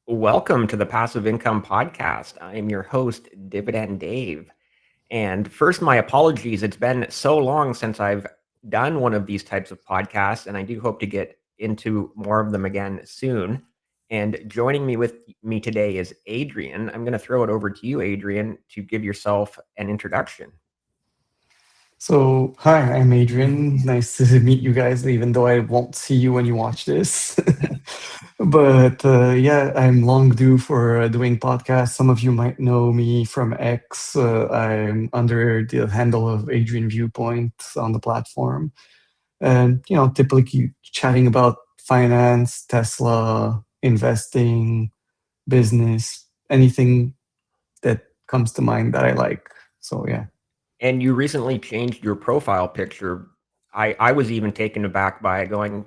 Welcome to the Passive Income Podcast. I am your host, Dividend Dave. And first, my apologies. It's been so long since I've done one of these types of podcasts, and I do hope to get into more of them again soon. And joining me with me today is Adrian. I'm going to throw it over to you, Adrian, to give yourself an introduction. So, hi, I'm Adrian. Nice to meet you guys, even though I won't see you when you watch this. But yeah, I'm long due for doing podcasts. Some of you might know me from X. I'm under the handle of Adrian Viewpoint on the platform. And, typically chatting about finance, Tesla, investing, business, anything that comes to mind that I like. So, yeah. And you recently changed your profile picture. I was even taken aback by it going,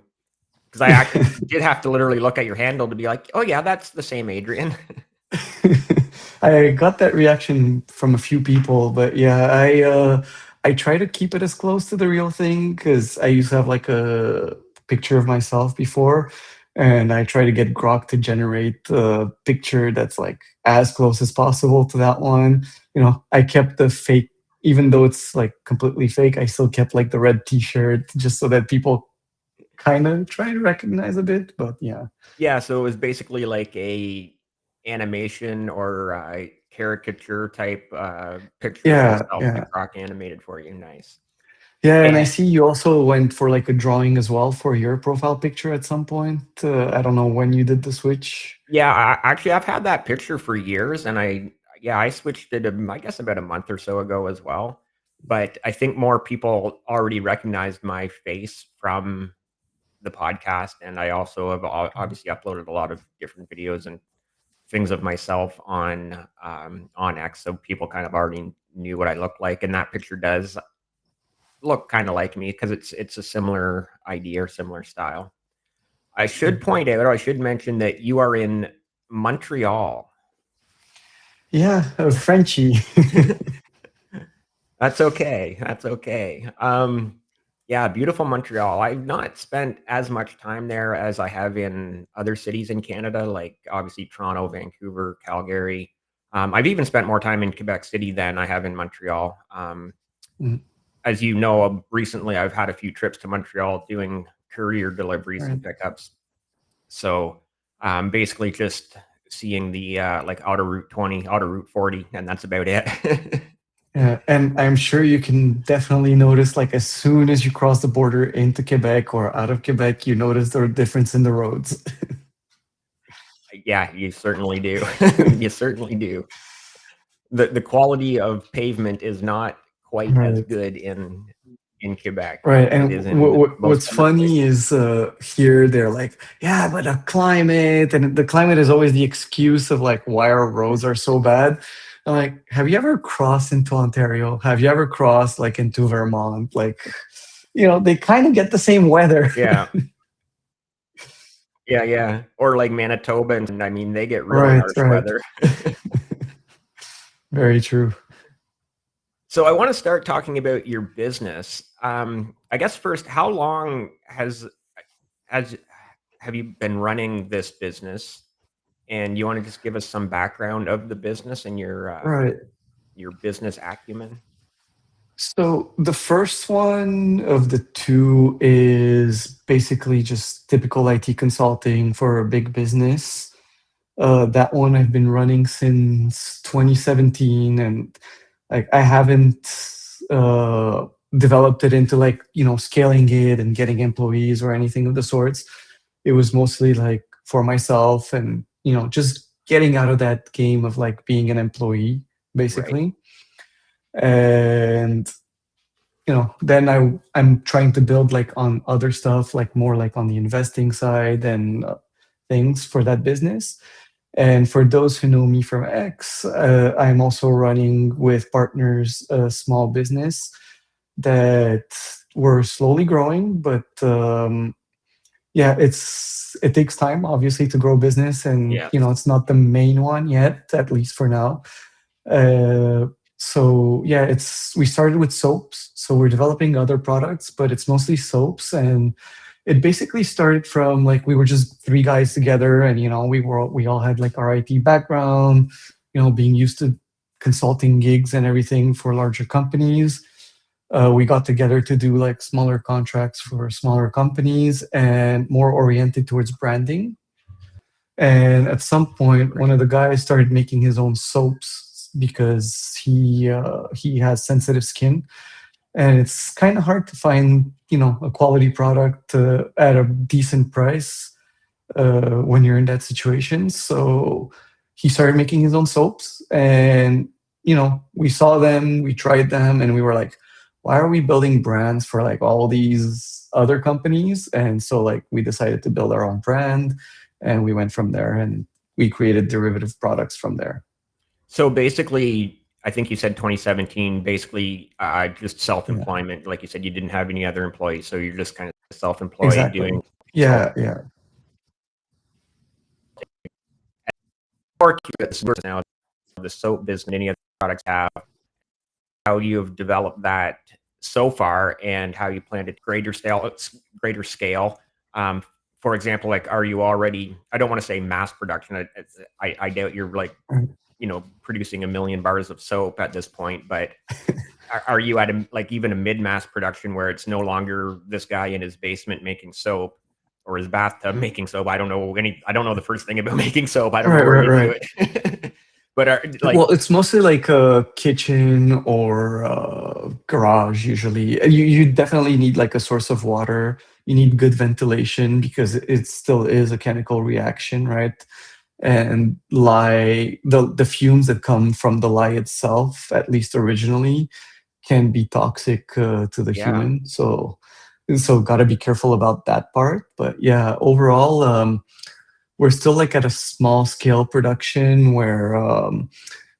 because I actually did have to literally look at your handle to be like, oh, yeah, that's the same Adrian. I got that reaction from a few people, but yeah, I try to keep it as close to the real thing because I used to have like a picture of myself before, and I try to get Grok to generate a picture that's like as close as possible to that one. I kept the fake, even though it's like completely fake, I still kept like the red T-shirt just so that people kind of try to recognize a bit. But yeah. Yeah, so it was basically like a animation or caricature type picture of Yeah, yourself yeah. that Grok animated for you. Nice. Yeah, and I And see you also went for like a drawing as well for your profile picture at some point. I don't know when you did the switch. yeah, actually, I've had that picture for years, and I switched it, I guess, about a month or so ago as well. But I think more people already recognized my face from the podcast, and I also have obviously uploaded a lot of different videos and things of myself on X, so people kind of already knew what I looked like, and that picture does look kind of like me because it's a similar idea or similar style. I should point out, or I should mention that you are in Montreal. Yeah, Frenchie. That's okay. That's okay. Yeah, beautiful Montreal. I've not spent as much time there as I have in other cities in Canada, like obviously Toronto, Vancouver, Calgary. I've even spent more time in Quebec City than I have in Montreal. Mm, As you know, recently I've had a few trips to Montreal doing courier deliveries right. and pickups. So basically just seeing the like outer Route 20, outer Route 40, and that's about it. Yeah, and I'm sure you can definitely notice, like, as soon as you cross the border into Quebec or out of Quebec, you notice the difference in the roads. Yeah, you certainly do. You certainly do. The quality of pavement is not quite as Right. good in Quebec Right. as it And is in most what's other funny places. is here they're like, yeah, but the climate, and the climate is always the excuse of like why our roads are so bad. I'm like, have you ever crossed into Ontario? Have you ever crossed like into Vermont? Like, they kind of get the same weather. Yeah. Yeah, yeah. Or like Manitoba, and I mean, they get really Right, harsh right. weather. Very true. So I want to start talking about your business. I guess first, how long has have you been running this business? And you want to just give us some background of the business and Right. your business acumen? So the first one of the two is basically just typical IT consulting for a big business. That one I've been running since 2017, and like I haven't developed it into like scaling it and getting employees or anything of the sorts. It was mostly like for myself and just getting out of that game of like being an employee Right. basically. And then I'm trying to build like on other stuff, like more like on the investing side and things for that business. And for those who know me from X, I'm also running with partners a small business that we're slowly growing, but yeah, it takes time obviously to grow business, and Yes. it's not the main one yet, at least for now. Uh, so yeah, we started with soaps, so we're developing other products, but it's mostly soaps, and it basically started from like we were just three guys together, and we all had like our IT background, being used to consulting gigs and everything for larger companies. We got together to do like smaller contracts for smaller companies and more oriented towards branding. And at some point, one Right. of the guys started making his own soaps because he has sensitive skin, and it's kind of hard to find a quality product at a decent price when you're in that situation. So he started making his own soaps, and we saw them, we tried them, and we were like, why are we building brands for like all these other companies? And so like we decided to build our own brand, and we went from there, and we created derivative products from there. So basically, I think you said 2017, basically just Yeah, self-employment. Like you said, you didn't have any other employees, so you're just kind of self-employed doing exactly. soap Yeah, yeah. or now the soap business, any other products have, how you have developed that so far and how you plan to greater scale. Um, for example, like, are you already, I don't want to say mass production. I doubt you're like, Right. producing a million bars of soap at this point, but are you at like even a mid-mass production where it's no longer this guy in his basement making soap or his bathtub making soap? I don't know the first thing about making soap. I don't know Right, where right, you do right. it. But like, Well, it's mostly like a kitchen or a garage usually. You definitely need like a source of water. You need good ventilation because it still is a chemical reaction, right? And lye, the fumes that come from the lye itself, at least originally, can be toxic to the yeah, human. So got to be careful about that part. But yeah, overall, we're still like at a small scale production where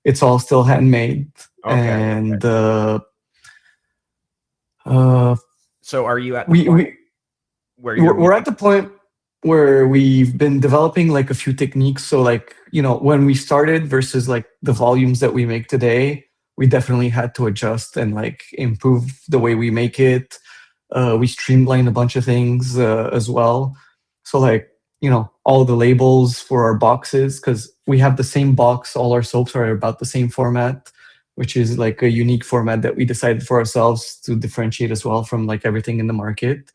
it's all still handmade, okay. and uh, So are you at the we point we where you're we're making? at the point where we've been developing like a few techniques. So like when we started versus like the volumes that we make today, we definitely had to adjust and like improve the way we make it. We streamlined a bunch of things as well. So like all the labels for our boxes, because we have the same box, all our soaps are about the same format, which is like a unique format that we decided for ourselves to differentiate as well from like everything in the market,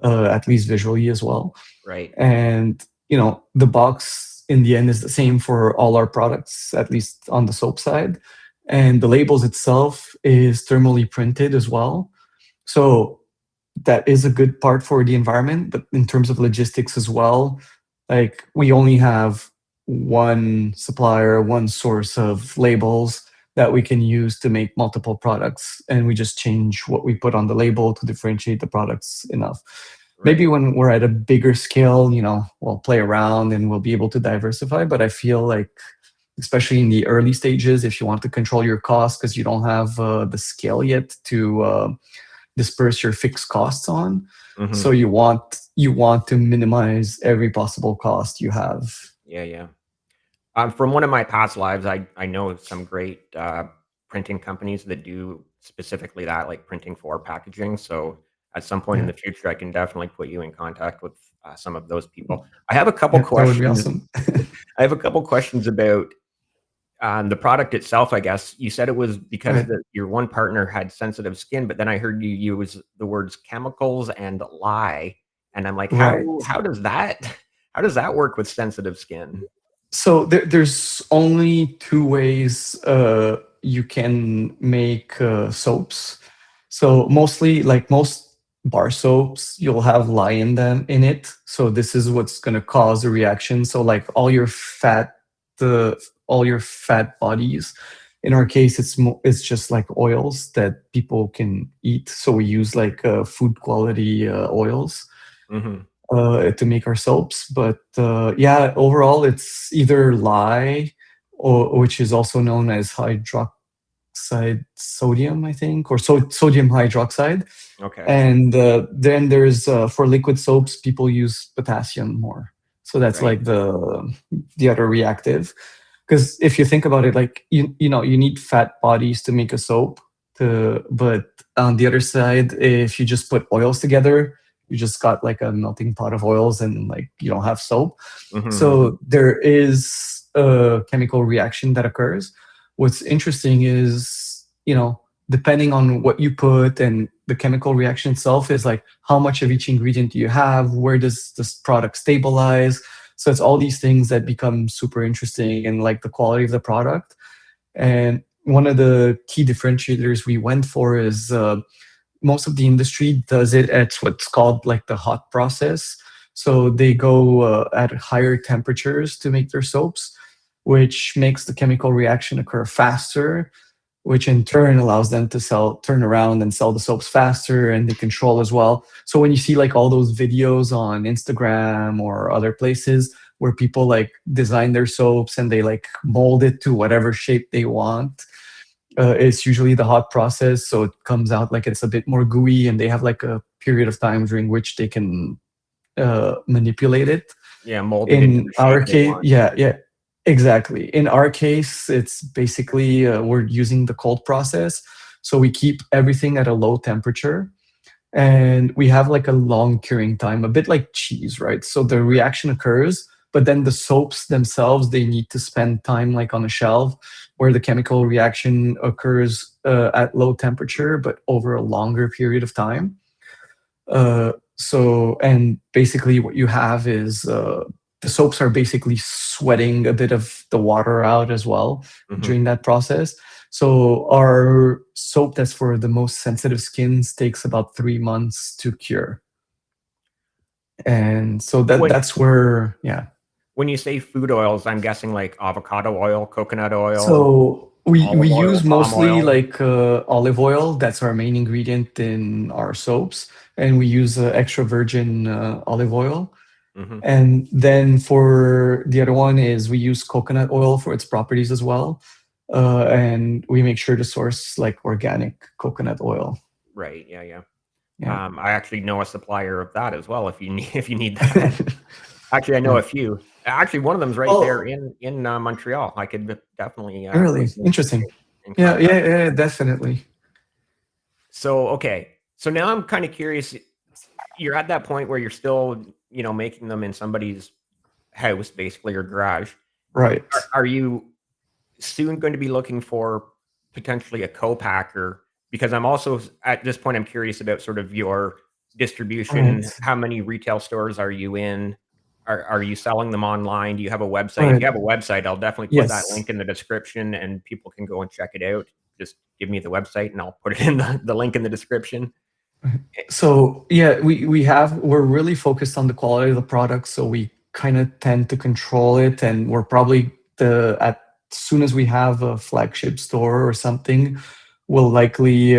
at least visually as well. Right. And the box in the end is the same for all our products, at least on the soap side. And the labels itself is thermally printed as well. So that is a good part for the environment, but in terms of logistics as well, like we only have one supplier, one source of labels that we can use to make multiple products, and we just change what we put on the label to differentiate the products enough. Maybe Right. when we're at a bigger scale, we'll play around and we'll be able to diversify. But I feel like, especially in the early stages, if you want to control your costs because you don't have the scale yet to disperse your fixed costs on, so Hmm. you want to minimize every possible cost you have. Yeah, yeah. From one of my past lives, I know some great printing companies that do specifically that, like printing for packaging. So at some point in Yeah, the future, I can definitely put you in contact with some of those people. I have a couple yeah, that would be questions. awesome. I have a couple questions about the product itself. I guess you said it was because Right, your one partner had sensitive skin, but then I heard you use the words chemicals and lye, and I'm like, right. how does that how does that work with sensitive skin? So there's only two ways you can make soaps. So mostly, like most bar soaps, you'll have lye in it. So this is what's going to cause a reaction. So like the all your fat bodies. In our case, it's just like oils that people can eat. So we use like food quality oils Hmm. to make our soaps. But yeah, overall, it's either lye, or which is also known as hydroxide sodium, I think, or sodium hydroxide. Okay. And then there's for liquid soaps, people use potassium more. So that's Right. like the other reactive. Because if you think about it, like you need fat bodies to make a soap. But on the other side, if you just put oils together, You just got like a melting pot of oils and like you don't have soap. Mhm. So there is a chemical reaction that occurs. What's interesting is, depending on what you put and the chemical reaction itself is like how much of each ingredient do you have, where does this product stabilize. So it's all these things that become super interesting and like the quality of the product. And one of the key differentiators we went for is most of the industry does it at what's called like the hot process. So they go at higher temperatures to make their soaps, which makes the chemical reaction occur faster, which in turn allows them to turn around and sell the soaps faster, and they control as well. So when you see like all those videos on Instagram or other places where people like design their soaps and they like mold it to whatever shape they want, it's usually the hot process. So it comes out like it's a bit more gooey, and they have like a period of time during which they can manipulate it. Yeah, mold it into In the shape our they case, want. yeah, yeah, exactly. In our case, it's basically we're using the cold process. So we keep everything at a low temperature, and we have like a long curing time, a bit like cheese, right? So the reaction occurs, but then the soaps themselves, they need to spend time like on a shelf where the chemical reaction occurs at low temperature, but over a longer period of time. And basically what you have is the soaps are basically sweating a bit of the water out as well Mhm. during that process. So our soap that's for the most sensitive skins takes about 3 months to cure. And so When that's where, yeah. when you say food oils, I'm guessing like avocado oil, coconut oil, So we olive oil, use palm mostly oil. like olive oil. That's our main ingredient in our soaps, and we use extra virgin olive oil. Mhm. And then for the other one is we use coconut oil for its properties as well, and we make sure to source like organic coconut oil. Right, yeah, yeah. Yeah. I actually know a supplier of that as well if you need if you need that. Actually, I know Yeah. a few. Actually, one of them's right there Well, in Montreal. I could definitely, put really you interesting. in Yeah, contact. yeah, yeah, definitely. So, okay. So now I'm kinda curious, you're at that point where you're still, making them in somebody's house, basically, or garage. Right. Are you soon going to be looking for potentially a co-packer? Because I'm also at this point, I'm curious about sort of your Right. distribution. How many retail stores are you in? Are you selling them online? Do you have a website? If Right. you have a website, I'll definitely put that Yes. link in the description and people can go and check it out. Just give me the website and I'll put it in the link in the description. Eh, So yeah, we're really focused on the quality of the product, so we kind of tend to control it, and we're probably the at soon as we have a flagship store or something, we'll likely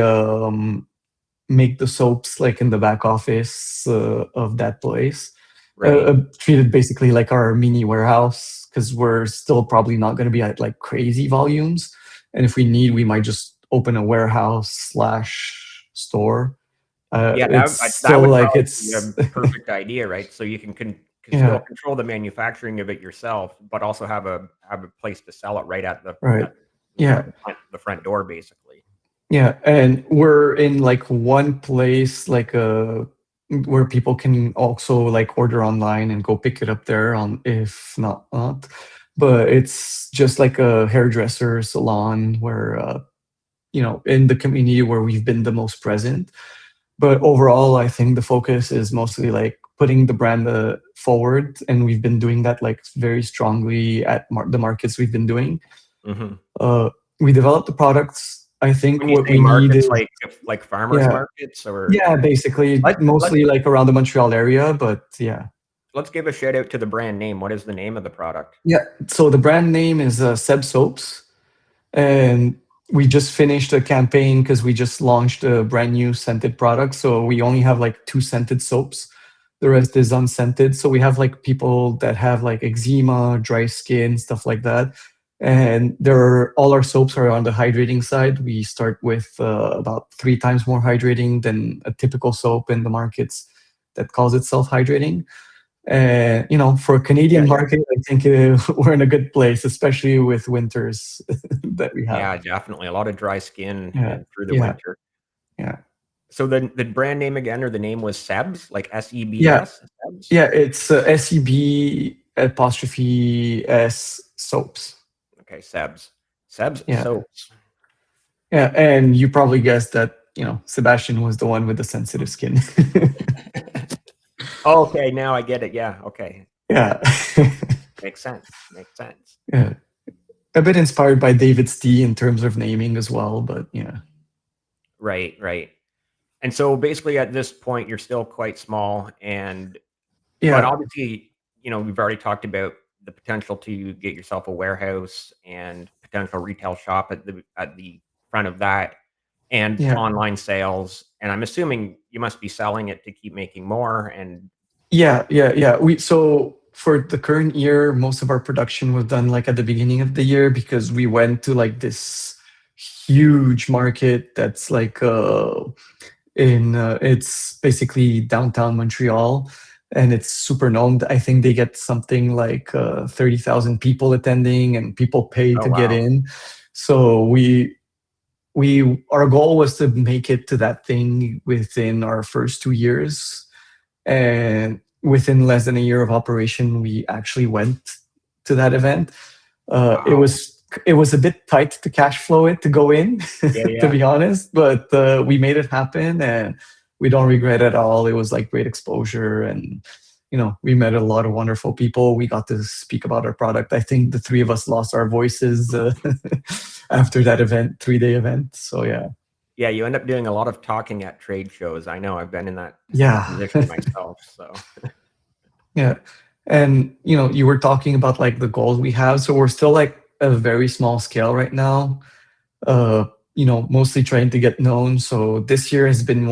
make the soaps like in the back office of that place, Right. treat it basically like our mini warehouse because we're still probably not going to be at like crazy volumes, and if we need, we might just open a warehouse slash store. Yeah, It's that still would like probably be it's a perfect idea, right? So you can still yeah, control the manufacturing of it yourself, but also have a place to sell it right at right. at, Yeah. the front door, basically. Yeah, and we're in like one place like where people can also like order online and go pick it up there on if not. But it's just like a hairdresser salon where in the community where we've been the most present. But overall, I think the focus is mostly like putting the brand forward, and we've been doing that like very strongly at the markets we've been doing. Mhm. Uh, we develop the products. I think When you what say we need markets, is like farmers yeah, markets, or yeah, basically let's mostly like around the Montreal area, but yeah. let's give a shout out to the brand name. What is the name of the product? Yeah, so the brand name is Seb Soaps, and we just finished a campaign because we just launched a brand new scented product. So we only have like two scented soaps. The rest is unscented. So we have like people that have like eczema, dry skin, stuff like that. And all our soaps are on the hydrating side. We start with about 3 times more hydrating than a typical soap in the markets that calls itself hydrating. And for a Yeah, Canadian yeah. market, I think we're in a good place, especially with winters that we have. Yeah, definitely. A lot of dry skin Yeah, and through the yeah, winter. yeah. So the brand name again, or the name was Sebs, like Yeah, SEBS? Sebs? yeah, it's SEB apostrophe S soaps. Okay, Sebs. Sebs Yeah, soaps. yeah, and you probably guessed that Sebastian was the one with the sensitive skin. Okay, now I get it. Yeah, okay. Yeah, Makes sense. Makes sense. yeah, a bit inspired by David's tea in terms of naming as well, but yeah, Right, right. And so basically at this point you're still quite small, and but yeah, obviously, we've already talked about the potential to get yourself a warehouse and potential retail shop at the front of that, and yeah. online sales, and I'm assuming you must be selling it to keep making more, and Yeah, yeah, yeah. We so for the current year, most of our production was done like at the beginning of the year because we went to like this huge market that's like in it's basically downtown Montreal, and it's super known. I think they get something like 30,000 people attending, and people pay oh, to get wow. in. So we our goal was to make it to that thing within our first 2 years, and within less than a year of operation, we actually went to that event. Wow. It was a bit tight to cash flow it to go in, Yeah, to yeah. be honest, but we made it happen, and we don't regret it at all. It was like great exposure, and we met a lot of wonderful people. We got to speak about our product. I think the three of us lost our voices after that event, 3-day event. So yeah, Yeah, you end up doing a lot of talking at trade shows. I know, I've been in that yeah. position myself, so Yeah. And you were talking about like the goals we have. So we're still like a very small scale right now. Uh, mostly trying to get known. So last year has been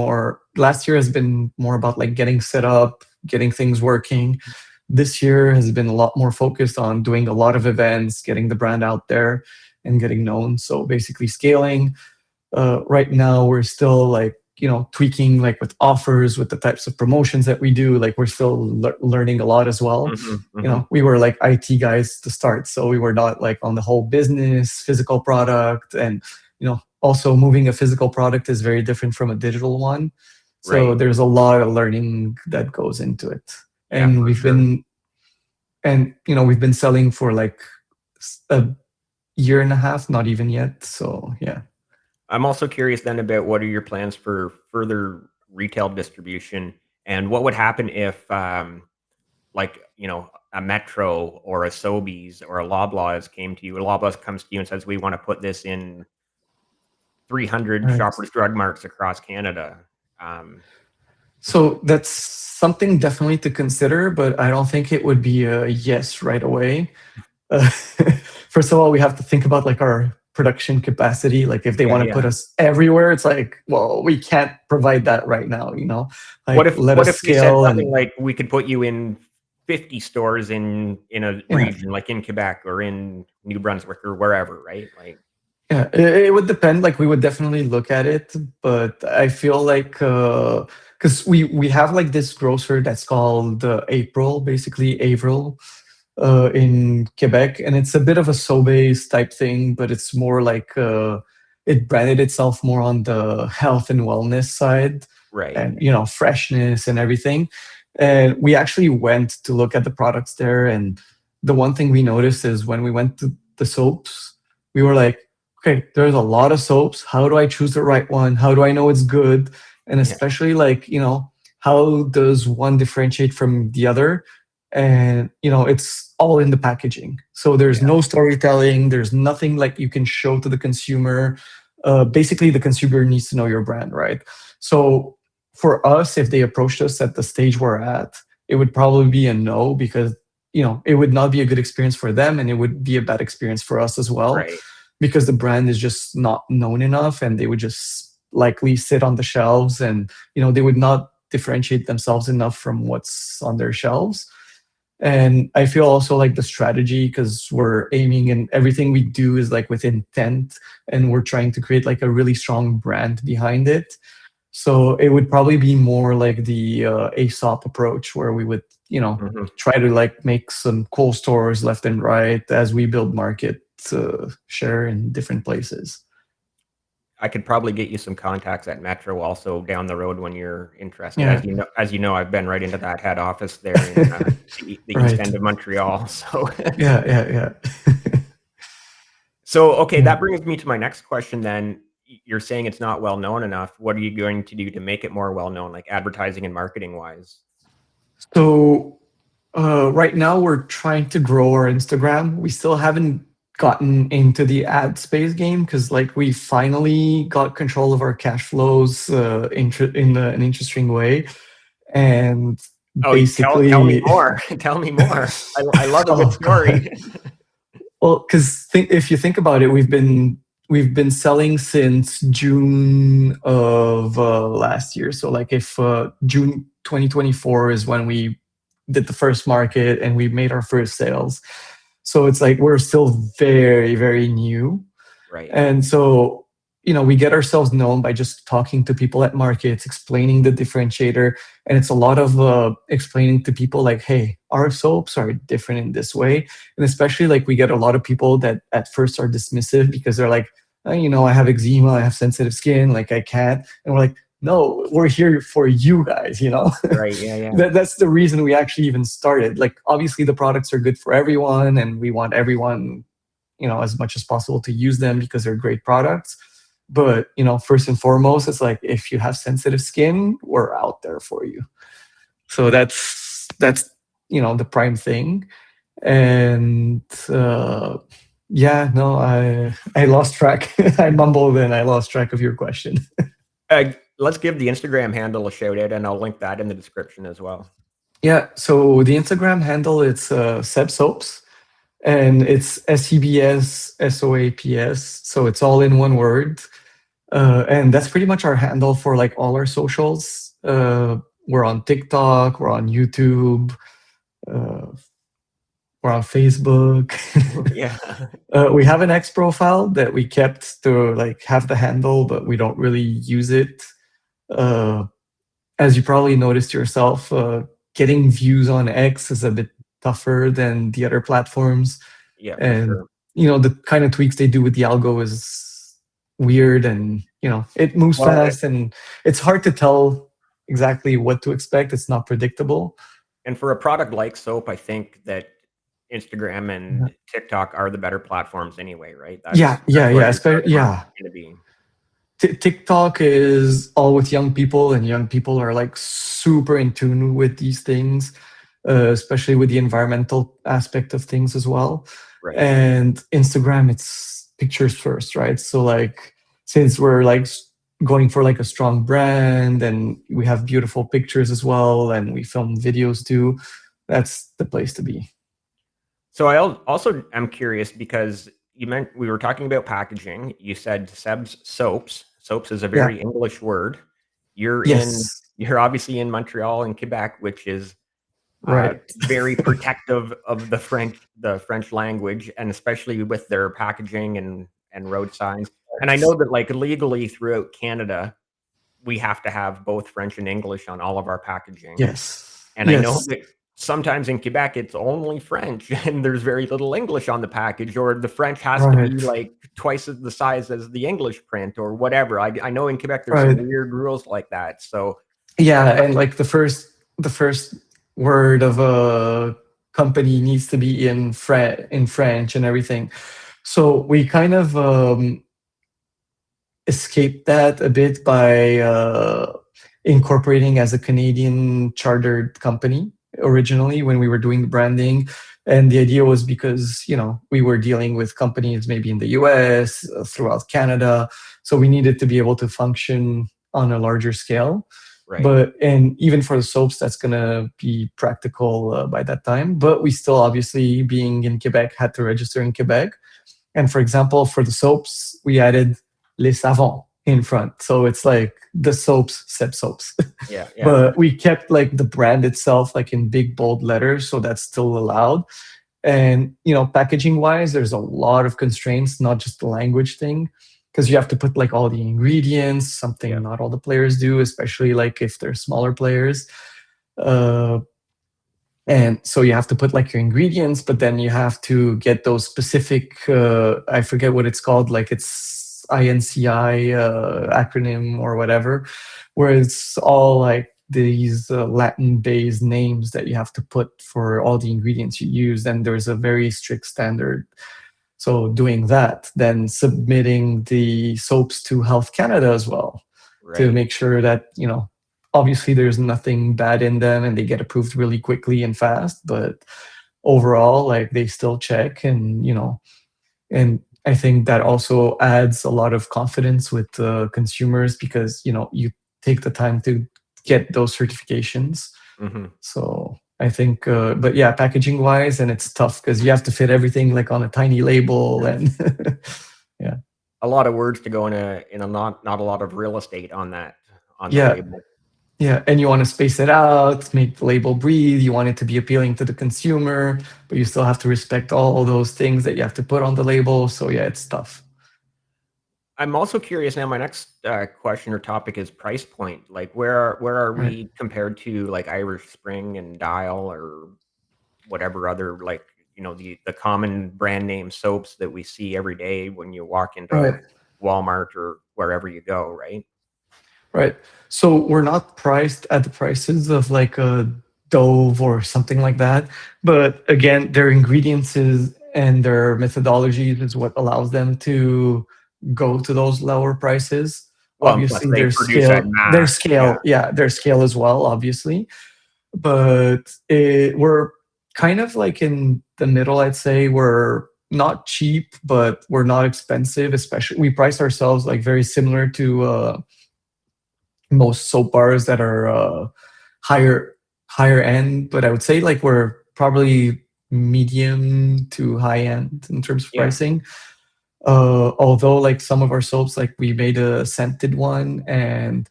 more about like getting set up, getting things working. This year has been a lot more focused on doing a lot of events, getting the brand out there and getting known. So basically scaling. Right now we're still like tweaking like with offers, with the types of promotions that we do. Like we're still learning a lot as well. mhm, mhm. We were like IT guys to start, so we were not like on the whole business physical product, and also moving a physical product is very different from a digital one. So Right. there's a lot of learning that goes into it. Yeah, And for sure. we've been selling for like a year and a half, not even yet. So yeah. I'm also curious then about what are your plans for further retail distribution, and what would happen if, like, a Metro or a Sobeys or a Loblaws came to you. A Loblaws comes to you and says, "We want to put this in 300 Right. Shoppers Drug Marts across Canada." Um, So that's something definitely to consider, but I don't think it would be a yes right away. Uh, First of all, we have to think about like our production capacity. Like if they yeah, want to yeah. put us everywhere, it's like, well, we can't provide that right now, What Like if let what us if they said scale something and like, "We could put you in 50 stores in a yeah. region, like in Quebec or in New Brunswick or wherever," right? Like, Yeah, it would depend. Like we would definitely look at it, but I feel like because we have like this grocer that's called April, basically April, in Quebec, and it's a bit of a Sobeys type thing, but it's more like it branded itself more on the health and wellness side, right. and freshness and everything. And we actually went to look at the products there, and the one thing we noticed is when we went to the soaps, we were like, okay, there's a lot of soaps. How do I choose the right one? How do I know it's good? And Yeah, especially like, how does one differentiate from the other? And it's all in the packaging. So there's yeah, no storytelling. There's nothing like you can show to the consumer. Basically, the consumer needs to know your brand, right? So for us, if they approached us at the stage we're at, it would probably be a no because it would not be a good experience for them, and it would be a bad experience for us as well right. because the brand is just not known enough, and they would just likely sit on the shelves, and they would not differentiate themselves enough from what's on their shelves. And I feel also like the strategy, because we're aiming and everything we do is like with intent, and we're trying to create like a really strong brand behind it. So it would probably be more like the ASOP approach, where we would, Mhm. try to like make some cool stores left and right as we build market share in different places. I could probably get you some contacts at Metro also down the road when you're interested. Yeah. As you know, I've been right into that head office there in the east Right. end of Montreal. So, Yeah, yeah, yeah. so okay, Yeah. that brings me to my next question. Then you're saying it's not well known enough. What are you going to do to make it more well known, like advertising and marketing wise? So right now we're trying to grow our Instagram. We still haven't gotten into the ad space game because like we finally got control of our cash flows in an interesting way. And Oh, tell me basically, more. Tell me more. I love a good oh story. god. Well, because if you think about it, we've been selling since June of last year. So like if June 2024 is when we did the first market and we made our first sales. So it's like we're still very, very new. Right. And so, we get ourselves known by just talking to people at markets, explaining the differentiator. And it's a lot of explaining to people like, hey, our soaps are different in this way. And especially like we get a lot of people that at first are dismissive because they're like, I have eczema, I have sensitive skin, like I can't. And we're like, no, we're here for you guys. Right. Yeah. Yeah. That's the reason we actually even started. Like, obviously, the products are good for everyone, and we want everyone as much as possible to use them because they're great products. But first and foremost, it's like if you have sensitive skin, we're out there for you. So that's the prime thing. And yeah, no, I lost track. I mumbled and I lost track of your question. Let's give the Instagram handle a shout out, and I'll link that in the description as well. Yeah, so the Instagram handle, it's Seb Soaps, and it's SEBS SOAPS. So it's all in one word. And that's pretty much our handle for like all our socials. We're on TikTok, we're on YouTube, uh, we're on Facebook. Yeah. We have an X profile that we kept to like have the handle, but we don't really use it. Uh, as you probably noticed yourself, getting views on X is a bit tougher than the other platforms. Yeah, for And sure. the kind of tweaks they do with the algo is weird, and it moves Well, fast, and it's hard to tell exactly what to expect. It's not predictable. and for a product like soap, I think that Instagram Yeah, and TikTok are the better platforms anyway, right? yeah, That's yeah, where yeah. your target market Yeah. is going to be. TikTok is all with young people, and young people are like super in tune with these things, especially with the environmental aspect of things as well. Right. And Instagram, it's pictures first, right? So like, since we're like going for like a strong brand, and we have beautiful pictures as well, and we film videos too, that's the place to be. So I also am curious because we were talking about packaging. You said Seb's soaps. Soaps is a Yeah. very English word. You're in Yes. you're obviously in Montreal in Quebec, which is Right. very protective of the French language, and especially with their packaging and road signs. And I know that like legally throughout Canada, we have to have both French and English on all of our packaging. Yes. And I know Yes. that sometimes in Quebec it's only French and there's very little English on the package, or the French has to be Right. like twice as the size as the English print or whatever. I know in Quebec there's some Right. weird rules like that. So Yeah, and like the first word of a company needs to be in French and everything. So we kind of escaped that a bit by incorporating as a Canadian chartered company originally when we were doing the branding. And the idea was because, we were dealing with companies maybe in the US, throughout Canada. So we needed to be able to function on a larger scale. right, And even for the soaps, that's going to be practical by that time. But we still, obviously, being in Quebec, had to register in Quebec. And for example, for the soaps, we added les savons in front. So it's like the soaps, Seb Soaps. yeah, yeah, for But we kept like the brand itself like in big bold letters, so that's still allowed. And packaging wise, there's a lot of constraints, not just the language thing, because you have to put like all the ingredients, yeah. something not all the players do, especially like if they're smaller players. Uh, and so you have to put like your ingredients, but then you have to get those specific, I forget what it's called, like it's INCI acronym or whatever, where it's all like these Latin-based names that you have to put for all the ingredients you use, and there's a very strict standard. So doing that, then submitting the soaps to Health Canada as well to Right. make sure that, obviously there's nothing bad in them and they get approved really quickly and fast, but overall, like they still check and, and I think that also adds a lot of confidence with consumers because, you take the time to get those certifications. Hmm. So I think, but yeah, packaging wise, and it's tough because you have to fit everything like on a tiny label, and yeah, A lot of words to go in a not a lot of real estate on the yeah, label. yeah. And you want to space it out, make the label breathe. You want it to be appealing to the consumer, but you still have to respect all those things that you have to put on the label. So yeah, it's tough. I'm also curious now. My next question or topic is price point. Like, where are Right. we compared to like Irish Spring and Dial or whatever other like the common brand name soaps that we see every day when you walk into Right. Walmart or wherever you go, right? Right. So we're not priced at the prices of like a Dove or something like that. But again, their ingredients and their methodologies is what allows them to go to those lower prices. Well, and plus Obviously, they produce at mass. Yeah. their scale as well, obviously. But we're kind of like in the middle, I'd say. We're not cheap, but we're not expensive. Especially, we price ourselves like very similar to most soap bars that are higher higher end, but I would say like we're probably medium to high end in terms of Yeah. pricing. Although like some of our soaps, like we made a scented one, and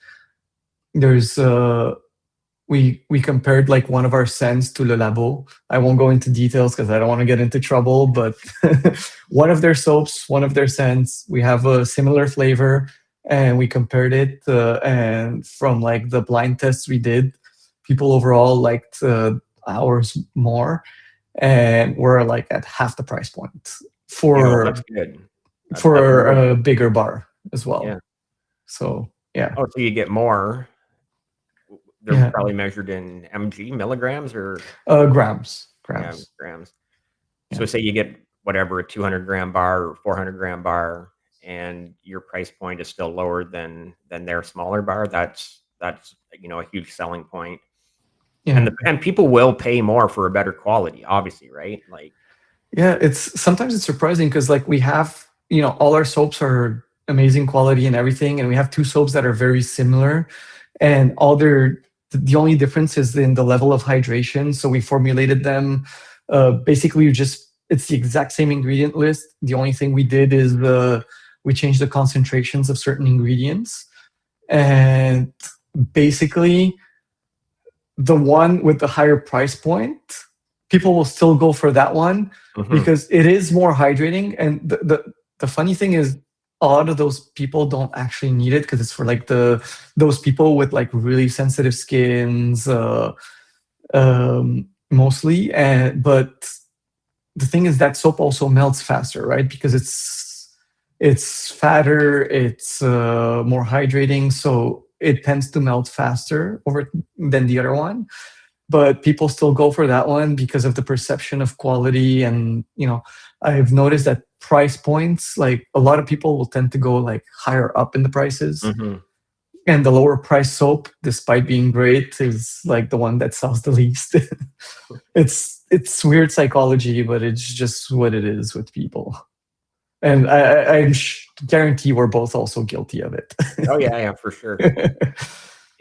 there's we compared like one of our scents to Le Labo. I won't go into details because I don't want to get into trouble, but one of their soaps, one of their scents, we have a similar flavor, and we compared it, and from like the blind tests we did, people overall liked ours more, and we're like at half the price point Yeah. Well, for that's good. That's for really a good. bigger bar as Yeah. well. So yeah, Oh, so you get more. They're yeah, probably measured in milligrams or grams, yeah, grams. grams. So Yeah. say you get whatever a 200-gram bar or 400-gram bar, and your price point is still lower than their smaller bar. That's a huge selling point. And Yeah. and people will pay more for a better quality, obviously, right? Like, Yeah, it's sometimes it's surprising because like we have, all our soaps are amazing quality and everything, and we have two soaps that are very similar, and all their the only difference is in the level of hydration. So we formulated them. Basically, you just it's the exact same ingredient list. The only thing we did is we changed the concentrations of certain ingredients, and basically the one with the higher price point, people will still go for that one mhm. because it is more hydrating. And the funny thing is, a lot of those people don't actually need it because it's for like those people with like really sensitive skins, mostly. And but the thing is that soap also melts faster, right? Because it's fatter, it's more hydrating, so it tends to melt faster over than the other one. But people still go for that one because of the perception of quality. And I've noticed that price points, like a lot of people will tend to go like higher up in the prices, Mhm. and the lower price soap, despite being great, is like the one that sells the least. It's weird psychology, but it's just what it is with people. And guarantee we're both also guilty of Oh, yeah, yeah, for sure. it.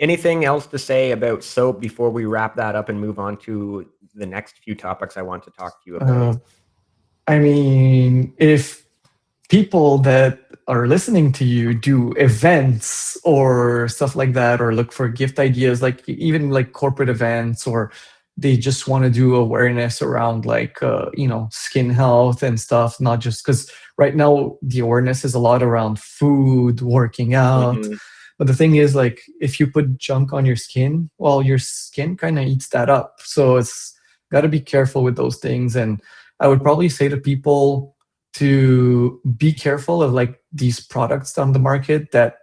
Anything else to say about soap before we wrap that up and move on to the next few topics I want to talk to you about? uh, I mean, if people that are listening to you do events or stuff like that, or look for gift ideas, like even like corporate events, or they just want to do awareness around like skin health and stuff, not just because right now the awareness is a lot around food, working out. Mhm. But the thing is, like, if you put junk on your skin, well, your skin kind of eats that up. So it's got to be careful with those things. And I would probably say to people to be careful of like these products on the market that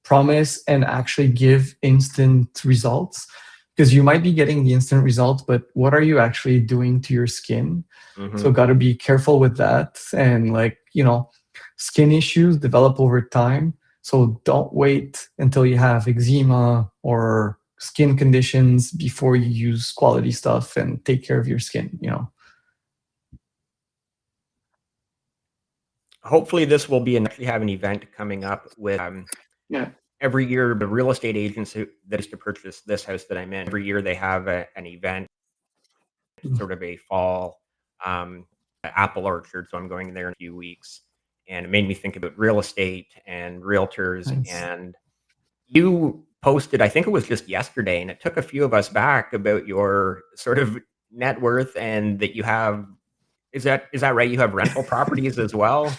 promise and actually give instant results, because you might be getting the instant results, but what are you actually doing to your skin? So Hmm. got to be careful with that. And like, skin issues develop over time. So don't wait until you have eczema or skin conditions before you use quality stuff and take care of your skin. Hopefully, this will be actually have an event coming up with Yeah. every year the real estate agents that is to purchase this house that I'm in. Every year they have an event, sort of a fall um, apple orchard. So I'm going there in a few weeks, and it made me think about real estate and realtors. Nice. And you posted, I think it was just yesterday, and it took a few of us back about your sort of net worth and that you have. Is that right? You have rental properties as well.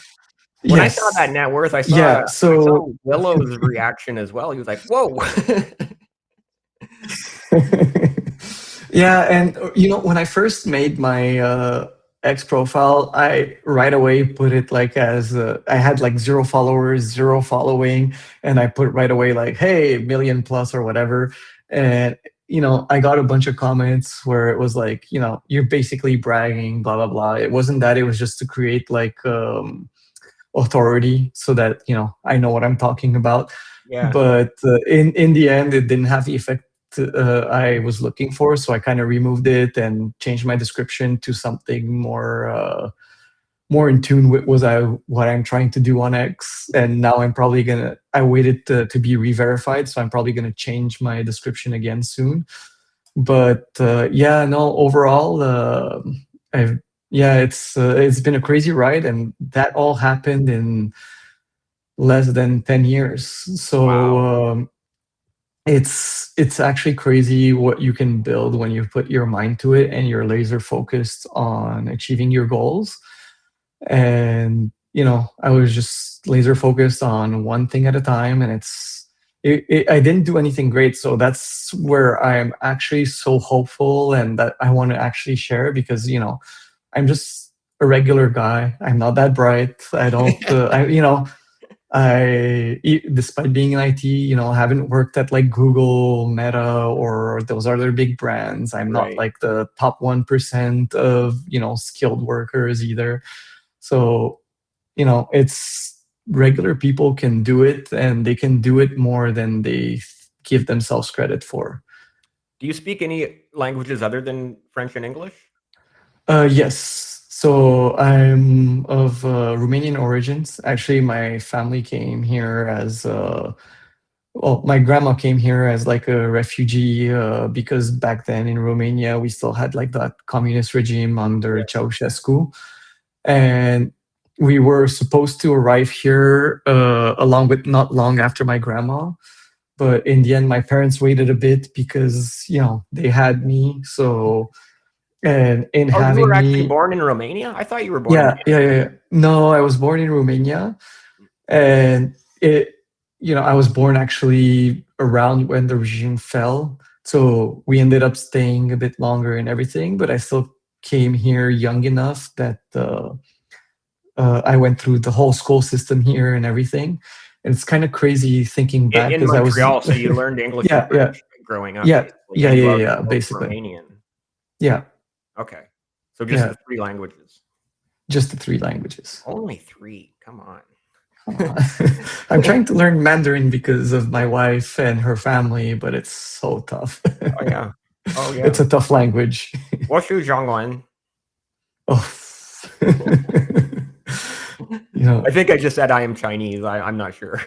When I saw that Yes. net worth, I saw Yeah. I saw So Willow's reaction as well. He was like, "Whoa." yeah, and when I first made my X profile, I right away put it like as I had like 0 followers, zero following, and I put right away like, "Hey, million plus or whatever." And I got a bunch of comments where it was like, you're basically bragging, blah blah blah. It wasn't that; it was just to create like authority so that I know what I'm talking about. Yeah, But in the end, it didn't have the effect I was looking for, so I kind of removed it and changed my description to something more in tune with what I'm trying to do on X. And now I waited to be re-verified, so I'm probably gonna change my description again soon. But yeah, no, overall, I've yeah, it's been a crazy ride, and that all happened in less than 10 years. So wow. it's actually crazy what you can build when you put your mind to it and you're laser focused on achieving your goals. And I was just laser focused on one thing at a time, and I didn't do anything great. So that's where I'm actually so hopeful and that I want to actually share, because I'm just a regular guy. I'm not that bright. I don't despite being in IT, haven't worked at like Google, Meta, or those other big brands. I'm not Right. like the top 1% of, skilled workers either. So, it's regular people can do it, and they can do it more than they give themselves credit for. Do you speak any languages other than French and English? Yes. So I'm of Romanian origins. Actually, my family came here as well, my grandma came here as like a refugee because back then in Romania we still had like that communist regime under Yeah. Ceausescu, and we were supposed to arrive here along with not long after my grandma. But in the end, my parents waited a bit because they had me. So and in Oh, you were having actually me, born in Romania? I thought you were born in yeah, yeah, Canada. yeah, yeah. No, I was born in Romania, and I was born actually around when the regime fell. So we ended up staying a bit longer and everything, but I still came here young enough that I went through the whole school system here and everything. And it's kind of crazy thinking back In because I was, Montreal, so you learned English and yeah, yeah, French growing up, yeah, basically, yeah, and you yeah, already yeah, spoke basically, Romanian. yeah, Okay. So just yeah, the 3 languages. just the three languages. Only 3, come on. Uh, I'm trying to learn Mandarin because of my wife and her family, but it's so tough. Oh, yeah. Oh, It's yeah. a tough language. 我是中文. Oh. you know, I think I just said I am Chinese, I'm not sure.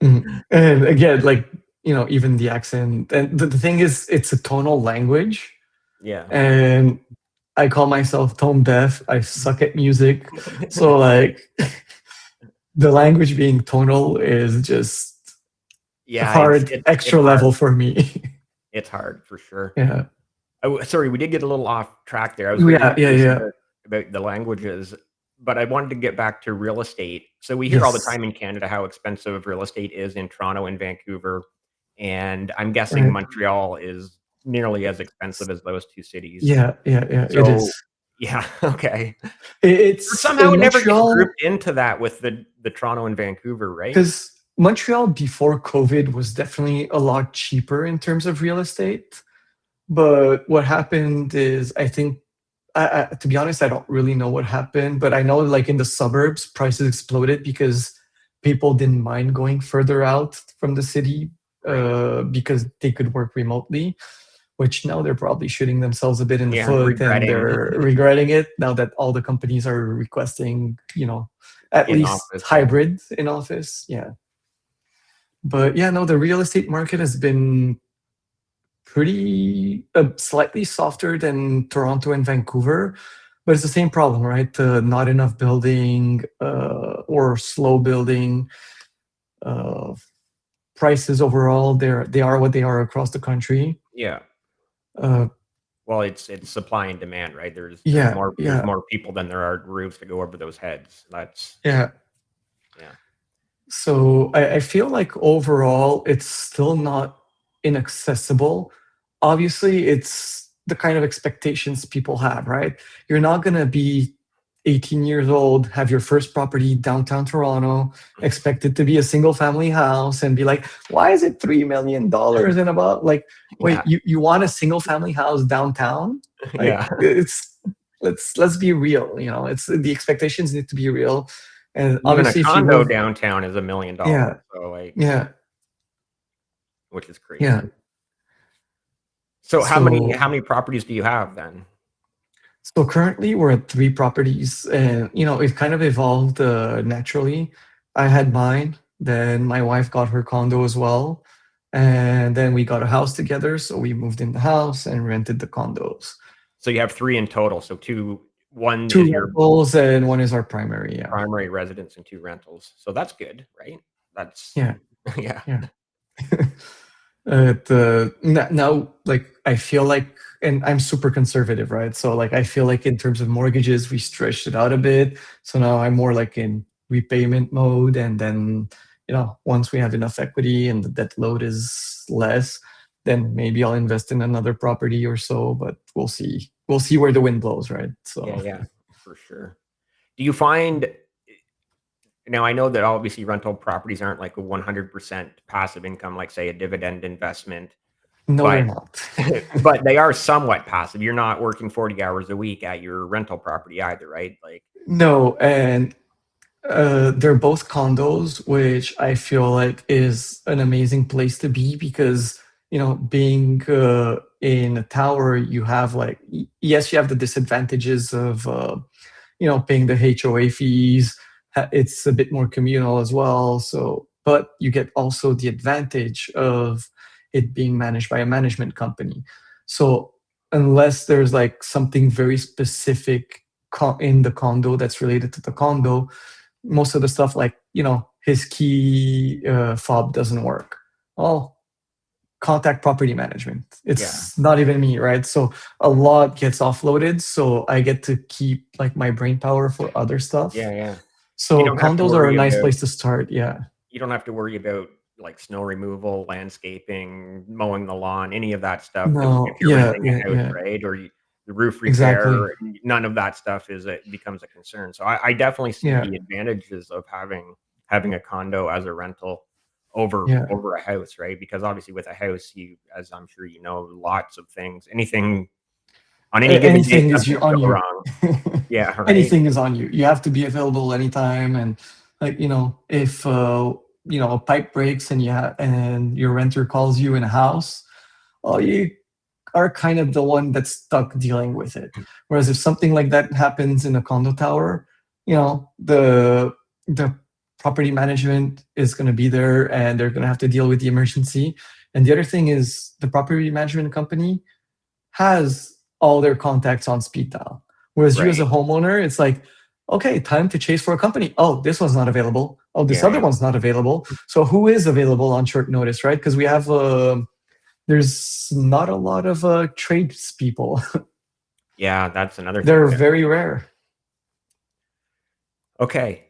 and again, like, even the accent. And the thing is, it's a tonal language. Yeah. And I call myself tone deaf. I suck at music. So, like, the language being tonal is just a Yeah, hard it's extra hard. level for me. It's hard for sure. Yeah. Oh, sorry, we did get a little off track there. I was very Yeah. Yeah. curious Yeah. about the languages, but I wanted to get back to real estate. So we hear all the Yes. time in Canada how expensive real estate is in Toronto and Vancouver, and I'm guessing Right. Montreal is nearly as expensive as those 2 cities. Yeah. Yeah. Yeah. It So, is. Yeah. Okay. Or It's somehow it never gets Montreal, grouped into that with the Toronto and Vancouver, right? because Montreal before COVID was definitely a lot cheaper in terms of real estate. But what happened is, I think, to be honest, I don't really know what happened, but I know like in the suburbs, prices exploded because people didn't mind going further out from the city Right. because they could work remotely, which now they're probably shooting themselves a bit in the Yeah, foot and regretting they're regretting it now that all the companies are requesting, at in least office, yeah. hybrid in office. Yeah. But yeah, no, the real estate market has been pretty slightly softer than Toronto and Vancouver, but it's the same problem, right? Not enough building or slow building. Uh, Prices overall, they are what they are across the country. Yeah. Uh, Well, it's supply and demand, right? There's yeah, more there's yeah, more people than there are roofs to go over those heads. That's yeah. yeah. So I feel like overall it's still not inaccessible. Obviously, it's the kind of expectations people have, right? You're not going to be 18 years old, have your first property downtown Toronto, expect it to be a single family house, and be like, why is it $3 million and about? Like, Yeah. wait, you want a single family house downtown? Like, Yeah. let's be real. It's the expectations need to be real. And Even a obviously, if you condo move, downtown is $1 million. yeah, So, like, yeah, which is crazy. yeah. So So how many properties do you have then? so currently we're at three properties, and it kind of evolved naturally. I had mine, then my wife got her condo as well, and then we got a house together. So we moved in the house and rented the condos. So you have 3 in total. So 2 1 Two is your rentals and one is our primary. Yeah, primary residence and 2 rentals. So that's good, right? That's yeah, yeah. yeah. Now, like I feel like, and I'm super conservative, right? So like I feel like in terms of mortgages, we stretched it out a bit. So now I'm more like in repayment mode, and then once we have enough equity and the debt load is less, then maybe I'll invest in another property or so. But we'll see. We'll see where the wind blows, right? Yeah, So yeah, for sure. Do you find now I know that obviously rental properties aren't like a 100% passive income, like say a dividend investment, no, they're but not. but they are somewhat passive. You're not working 40 hours a week at your rental property either, right? Like, No, and they're both condos, which I feel like is an amazing place to be because, being in a tower, you have like, yes, you have the disadvantages of, paying the HOA fees. It's a bit more communal as well. So, but you get also the advantage of it being managed by a management company. So, unless there's like something very specific in the condo that's related to the condo, most of the stuff like his key fob doesn't work. Oh, contact property management. yeah. It's not even me, right? So a lot gets offloaded, so I get to keep like my brain power for other stuff. Yeah, yeah. You So don't have to condos are a worry nice about place to start. Yeah. you don't have to worry about like snow removal, landscaping, mowing the lawn, any of that stuff that if No. you're Yeah. renting Yeah. a house, Yeah. right? Or the roof Exactly. repair, none of that stuff becomes a concern. So I definitely see Yeah. the advantages of having a condo as a rental Yeah. over a house, right? Because obviously with a house, as I'm sure you know, lots of things, anything on any given day, Anything is something you could on go you. wrong. Yeah, right. Anything is on you. You have to be available anytime, and like if a pipe breaks and and your renter calls you in a house, oh, you are kind of the one that's stuck dealing with it. Whereas if something like that happens in a condo tower, the property management is going to be there and they're going to have to deal with the emergency. And the other thing is the property management company has all their contacts on speed dial. Whereas you as a Right. homeowner, it's like, okay, time to chase for a company. Oh, this one's not available. Oh, this Yeah, other yeah. one's not available. So who is available on short notice, right? Because we have there's not a lot of tradespeople. Yeah, that's another thing. They're very rare. Okay.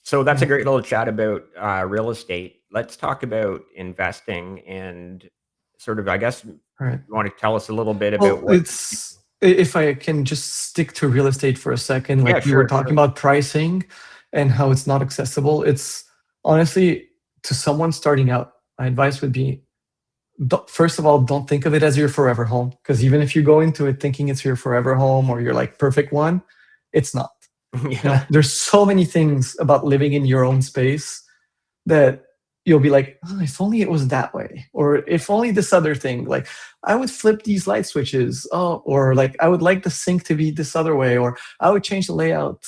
So that's a Yeah. great little chat about real estate. Let's talk about investing and sort of, I guess, you All right. want to tell us a little bit about Well, what, it's If I can just stick to real estate for a second, Yeah, like we were sure, talking sure. about pricing and how it's not accessible. It's honestly, to someone starting out, my advice would be, first of all, don't think of it as your forever home, because even if you go into it thinking it's your forever home or your like perfect one, it's not. Yeah. There's so many things about living in your own space that you'll be like, oh, if only it was that way, or if only this other thing, like I would flip these light switches, oh, or like I would like the sink to be this other way, or I would change the layout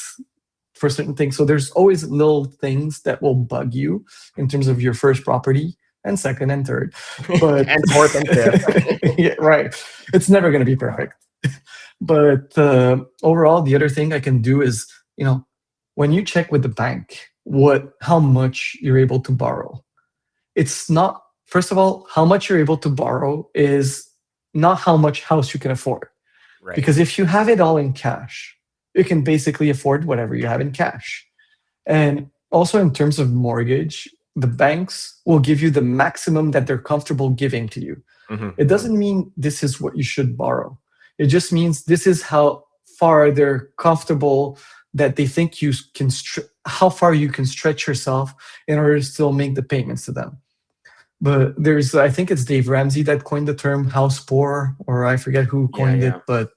for certain things. So there's always little things that will bug you in terms of your first property and second and third. But And fourth and fifth. yeah, right, it's never going to be perfect. But overall, the other thing I can do is, when you check with the bank how much you're able to borrow, it's not, first of all, how much you're able to borrow is not how much house you can afford. Right. Because if you have it all in cash, you can basically afford whatever you have in cash. And also, in terms of mortgage, the banks will give you the maximum that they're comfortable giving to you. Mhm, It mhm. doesn't mean this is what you should borrow. It just means this is how far they're comfortable, that they think you can, how far you can stretch yourself in order to still make the payments to them. But there's, I think it's Dave Ramsey that coined the term house poor, or I forget who Yeah, coined yeah. it, but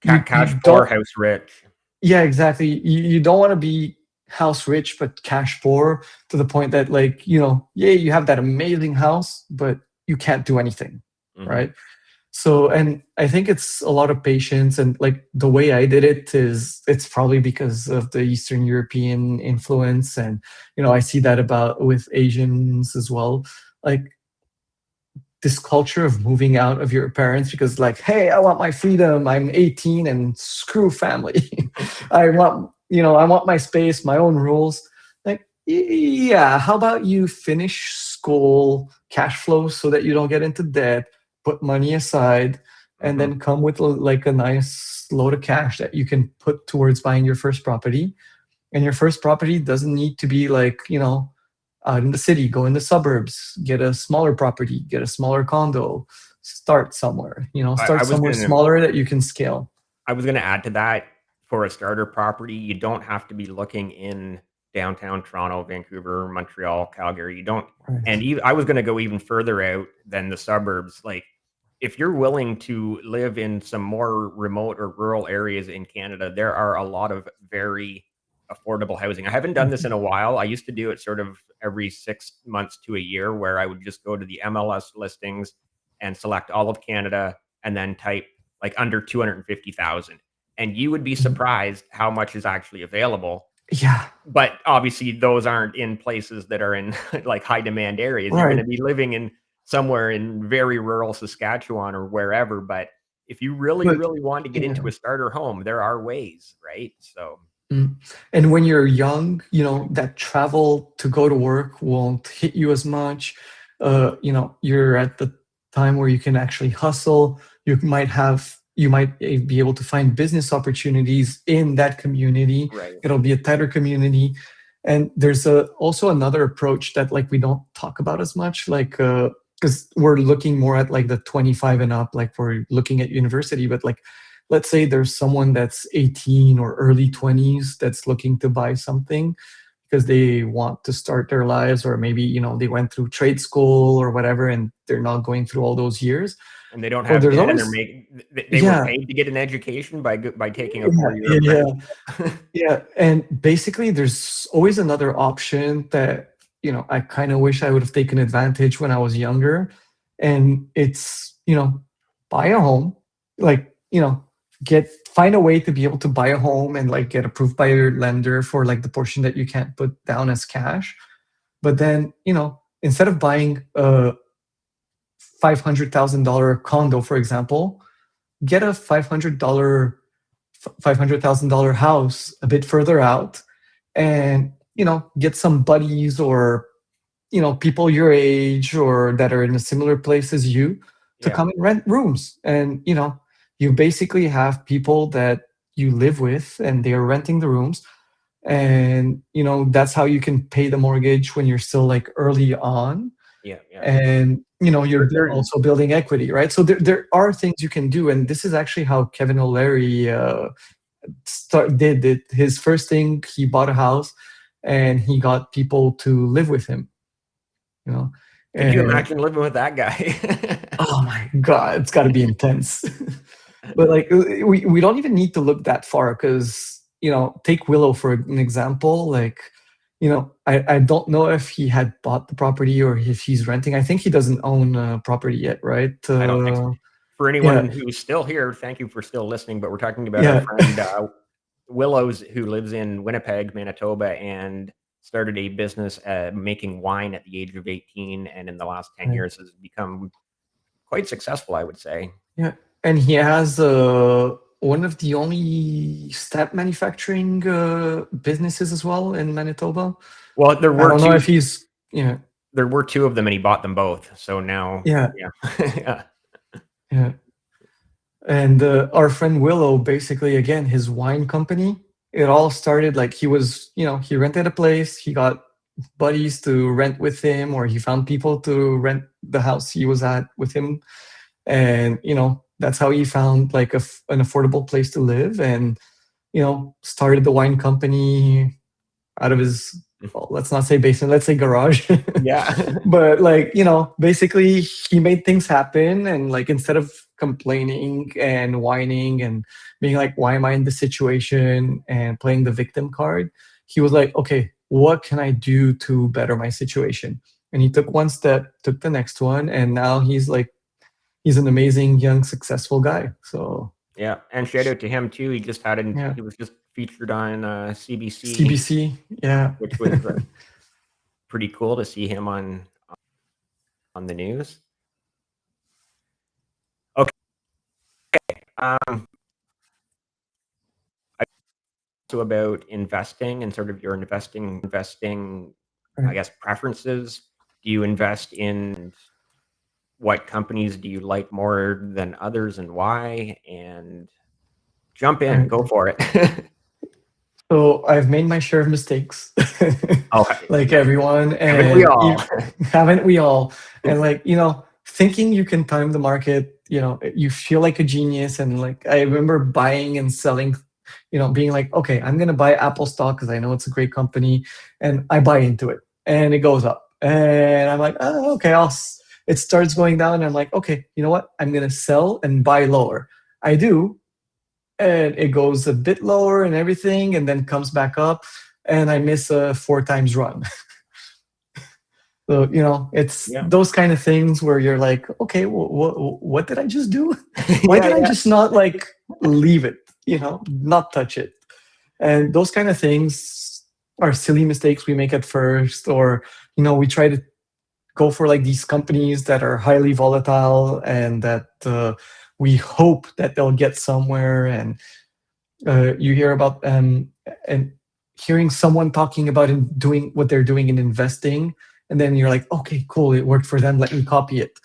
you Cash poor, don't, house rich. yeah, exactly. You don't want to be house rich, but cash poor, to the point that, like, yeah, you have that amazing house, but you can't do anything, Mhm. right? So, and I think it's a lot of patience. And like the way I did it is, it's probably because of the Eastern European influence. And, I see that about with Asians as well. Like this culture of moving out of your parents because, like, hey, I want my freedom. I'm 18 and screw family. I want my space, my own rules. Like, yeah, how about you finish school, cash flow so that you don't get into debt, put money aside, and Mhm. then come with like a nice load of cash that you can put towards buying your first property. And your first property doesn't need to be like, out in the city. Go in the suburbs, get a smaller property, get a smaller condo, start somewhere, I start was somewhere gonna smaller that you can scale. I was gonna add to that, for a starter property, you don't have to be looking in downtown Toronto, Vancouver, Montreal, Calgary. You don't and Right. I was gonna go even further out than the suburbs. Like, if you're willing to live in some more remote or rural areas in Canada, there are a lot of very affordable housing. I haven't done this in Mhm. a while. I used to do it sort of every 6 months to a year, where I would just go to the MLS listings and select all of Canada and then type like under 250,000, and you would be Mhm. surprised how much is actually available. Yeah. But obviously those aren't in places that are in like high demand areas. You're going Right. to be living in somewhere in very rural Saskatchewan or wherever, but if you really But really want to get into yeah. a starter home, there are ways, right? So Mm. And when you're young, that travel to go to work won't hit you as much. You're at the time where you can actually hustle. You might be able to find business opportunities in that community. right. It'll be a tighter community. And there's also another approach that, like, we don't talk about as much, like, because we're looking more at like the 25 and up, like we're looking at university, but like, let's say there's someone that's 18 or early 20s that's looking to buy something because they want to start their lives, or maybe they went through trade school or whatever and they're not going through all those years. And they don't Well, have there's debt, and they're always, making they were yeah, paid to get an education by taking a yeah, 4-year yeah, yeah, apprenticeship. yeah. And basically there's always another option that I kind of wish I would have taken advantage when I was younger. And it's, buy a home, like, get find a way to be able to buy a home and like get approved by your lender for like the portion that you can't put down as cash. But then, instead of buying a $500,000 condo, for example, get a $500,000 house a bit further out, and get some buddies, or people your age or that are in a similar place as you, to Yeah. come and rent rooms. And you basically have people that you live with and they're renting the rooms. And that's how you can pay the mortgage when you're still like early on. Yeah, yeah. And you're There also building equity, right? So there are things you can do, and this is actually how Kevin O'Leary did it. His first thing, he bought a house, and he got people to live with him. You know, could you and imagine living with that guy? oh my god, it's got to be intense. But like we don't even need to look that far because take Willow for an example. Like I don't know if he had bought the property or if he's renting. I think he doesn't own a property yet, right? I don't think so. For Yeah, anyone who's still here, thank you for still listening, but we're talking about our yeah, friend, Willows, who lives in Winnipeg, Manitoba, and started a business, making wine at the age of 18, and in the last 10 right, years has become quite successful, I would say. yeah. And he has one of the only stamp manufacturing businesses as well in Manitoba. Well, I don't know if he's yeah, there were 2 of them, and he bought them both, so now yeah, yeah. Yeah. yeah. And our friend Willow, basically, again, his wine company, it all started like he rented a place, he got buddies to rent with him, or he found people to rent the house he was at with him. And, that's how he found like an affordable place to live and, started the wine company out of his, well, let's not say basement, let's say garage. Yeah. But like, basically he made things happen. And like, instead of complaining and whining and being like, why am I in this situation and playing the victim card, he was like, okay, what can I do to better my situation? And he took one step, took the next one, and now he's an amazing young successful guy. So Yeah, and shout out to him too. yeah, He was just featured on, CBC, CBC, yeah. which was, pretty cool to see him on the news. Okay, um, so about investing and sort of your investing, I Right, guess, preferences. Do you invest in what companies do you like more than others and why? And jump in, right. go for it. So I've made my share of mistakes, Oh, like yeah, everyone, haven't we and all? haven't we all? And like thinking you can time the market, you feel like a genius. And like I remember buying and selling, being like, okay, I'm gonna buy Apple stock because I know it's a great company, and I buy into it, and it goes up, and I'm like, oh, okay, it starts going down, and I'm like, okay, you know what? I'm gonna sell and buy lower. I do, and it goes a bit lower and everything and then comes back up, and I miss a 4 times run. So it's Yeah. those kind of things where you're like, okay, what did I just do? Why Yeah, did I yeah. just not like leave it, not touch it? And those kind of things are silly mistakes we make at first. Or we try to go for like these companies that are highly volatile and that we hope that they'll get somewhere. And you hear about and hearing someone talking about and doing what they're doing in investing, and then you're like, okay, cool, it worked for them, let me copy it.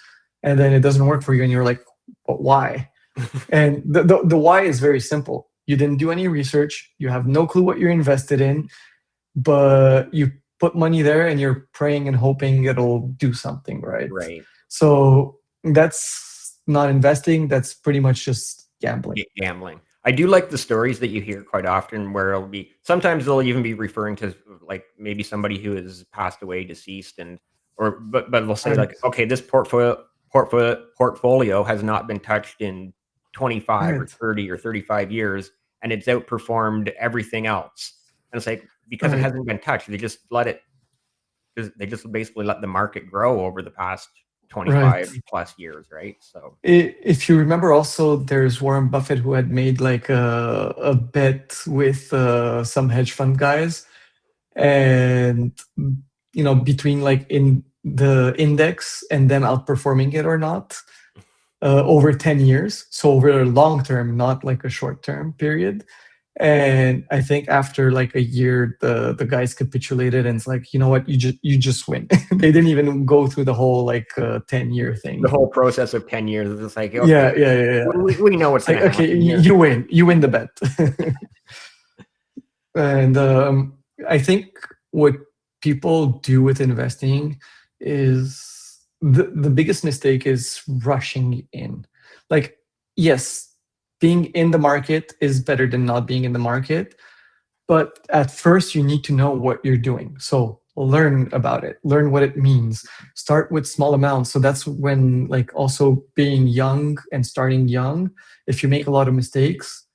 And then it doesn't work for you, and you're like, but why? And the why is very simple. You didn't do any research, you have no clue what you're invested in, but you put money there and you're praying and hoping it'll do something, right? Right. So that's not investing, that's pretty much just gambling. Gambling. I do like the stories that you hear quite often where it'll be sometimes they'll even be referring to like maybe somebody who has passed away, deceased, and but they'll say Right, like, okay, this portfolio has not been touched in 25 or right, 30 or 35 years, and it's outperformed everything else. And it's like because it right. hasn't been touched, they just basically let the market grow over the past Right. 25 plus years, right? So If you remember, also there's Warren Buffett who had made like a bet with some hedge fund guys, and between like in the index and them outperforming it or not over 10 years, so over a long term, not like a short term period. And I think after like a year, the guys capitulated, and it's like, you know what, you just win. They didn't even go through the whole like 10-year the thing. whole process of 10 years is just like, Yeah, okay, yeah, yeah, yeah. we know what's It's like, going to okay, happen here. you win the bet. And I think what people do with investing is the biggest mistake is rushing in. Like, yes, being in the market is better than not being in the market, but at first you need to know what you're doing. So learn about it, learn what it means. Start with small amounts. So that's when, like, also being young and starting young, if you make a lot of mistakes,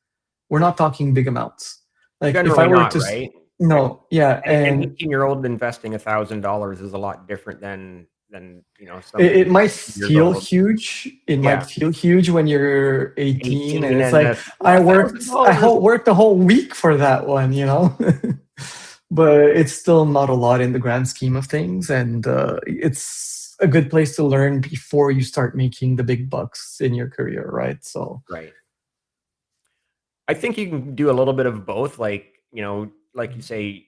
we're not talking big amounts. Like if I Generally were not, to right? I no, yeah, an and 18-year-old investing $1,000 is a lot different than, somebody it might 50 years feel old. huge. It might Yeah, feel huge when you're 18 and 18 it's and like that's I $1,000. worked worked a whole week for that one, you know. But it's still not a lot in the grand scheme of things, and it's a good place to learn before you start making the big bucks in your career, right? So Right. I think you can do a little bit of both, like, like you say,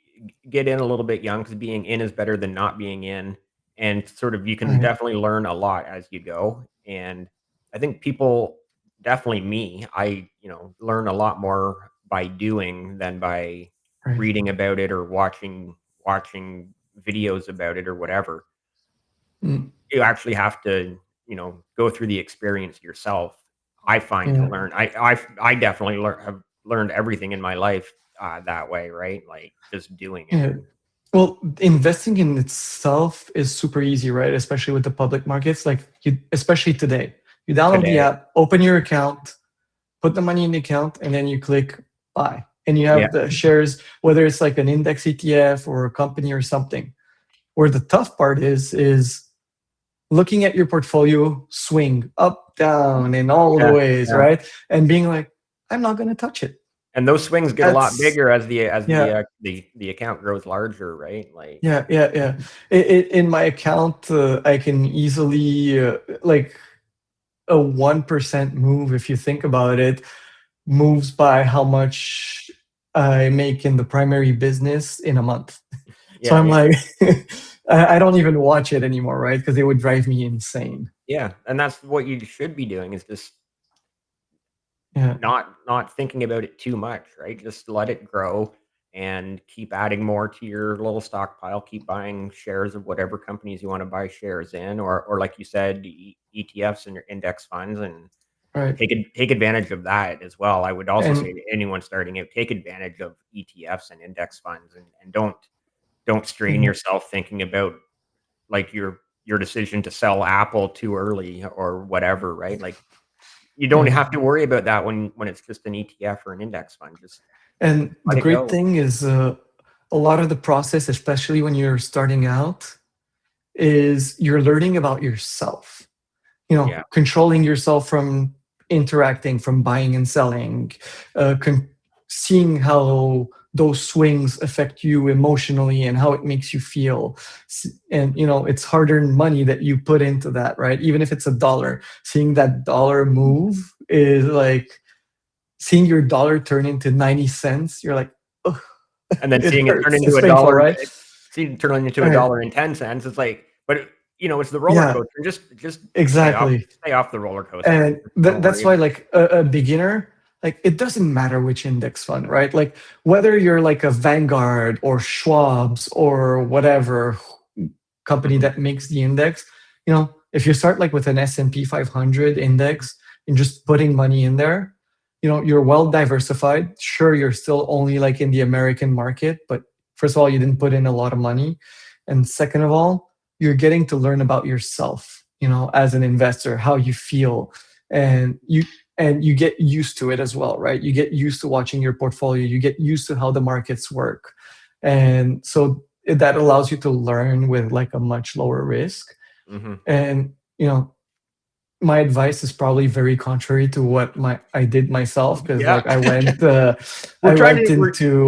get in a little bit young because being in is better than not being in, and sort of you can right, definitely learn a lot as you go, and I think people definitely me, learn a lot more by doing than by right. reading about it or watching videos about it or whatever. Mm, You actually have to, go through the experience yourself, I find, to yeah, learn. I definitely have learned everything in my life, that way, right? Like, just doing it. yeah. Well, investing in itself is super easy, right? Especially with the public markets. Like you, especially today, you download the Today. app, open your account, put the money in the account, and then you click buy, and you Yeah. have the shares, whether it's like an index ETF or a company or something. Where the tough part is looking at your portfolio swing up, down, in all the Yeah, ways, yeah. right? And being like, I'm not going to touch it. And those swings get a lot That's bigger as yeah, the account grows larger, right? Like, yeah. In my account, I can easily like a 1% move, if you think about it, moves by how much I make in the primary business in a month. So yeah, I'm yeah, like, I don't even watch it anymore, right? Because it would drive me insane. yeah, and that's what you should be doing, is just Yeah, not thinking about it too much, right? Just let it grow and keep adding more to your little stockpile. Keep buying shares of whatever companies you want to buy shares in, or like you said, ETFs and your index funds, and right. take advantage of that as well. I would also say And to anyone starting out, take advantage of ETFs and index funds, and don't strain mhm, yourself thinking about, like, your decision to sell Apple too early or whatever, right? Like, you don't yeah. have to worry about that when it's just an ETF or an index fund. Just And the let it great go. thing is a lot of the process, especially when you're starting out, is you're learning about yourself. You know, Yeah, controlling yourself from interacting, from buying and selling, uh, con- seeing how those swings affect you emotionally and how it makes you feel. And you know, it's hard-earned money that you put into that, right? Even if it's a dollar, seeing that dollar move is like seeing your dollar turn into 90 cents. You're like, oh, and then it seeing it turn hurts. into It's a painful, dollar, right? seeing it turn into a Right. dollar and 10 cents. It's like, but it's the roller Yeah, coaster. Just exactly. stay off the roller coaster. And Just don't that's worry why, about like a beginner, like it doesn't matter which index fund, right? Like whether you're like a Vanguard or Schwab's or whatever it. company Mhm. that makes the index, you know, if you start like with an S&P 500 index and just putting money in there, you know, you're well diversified. Sure, you're still only like in the American market, but first of all, you didn't put in a lot of money. And second of all, you're getting to learn about yourself, you know, as an investor, how you feel. And you get used to it as well, right? You get used to watching your portfolio, you get used to how the markets work. And so that allows you to learn with like a much lower risk. Mhm. And you know, my advice is probably very contrary to what my I did myself, because Yeah. like I went I We're trying went to we're into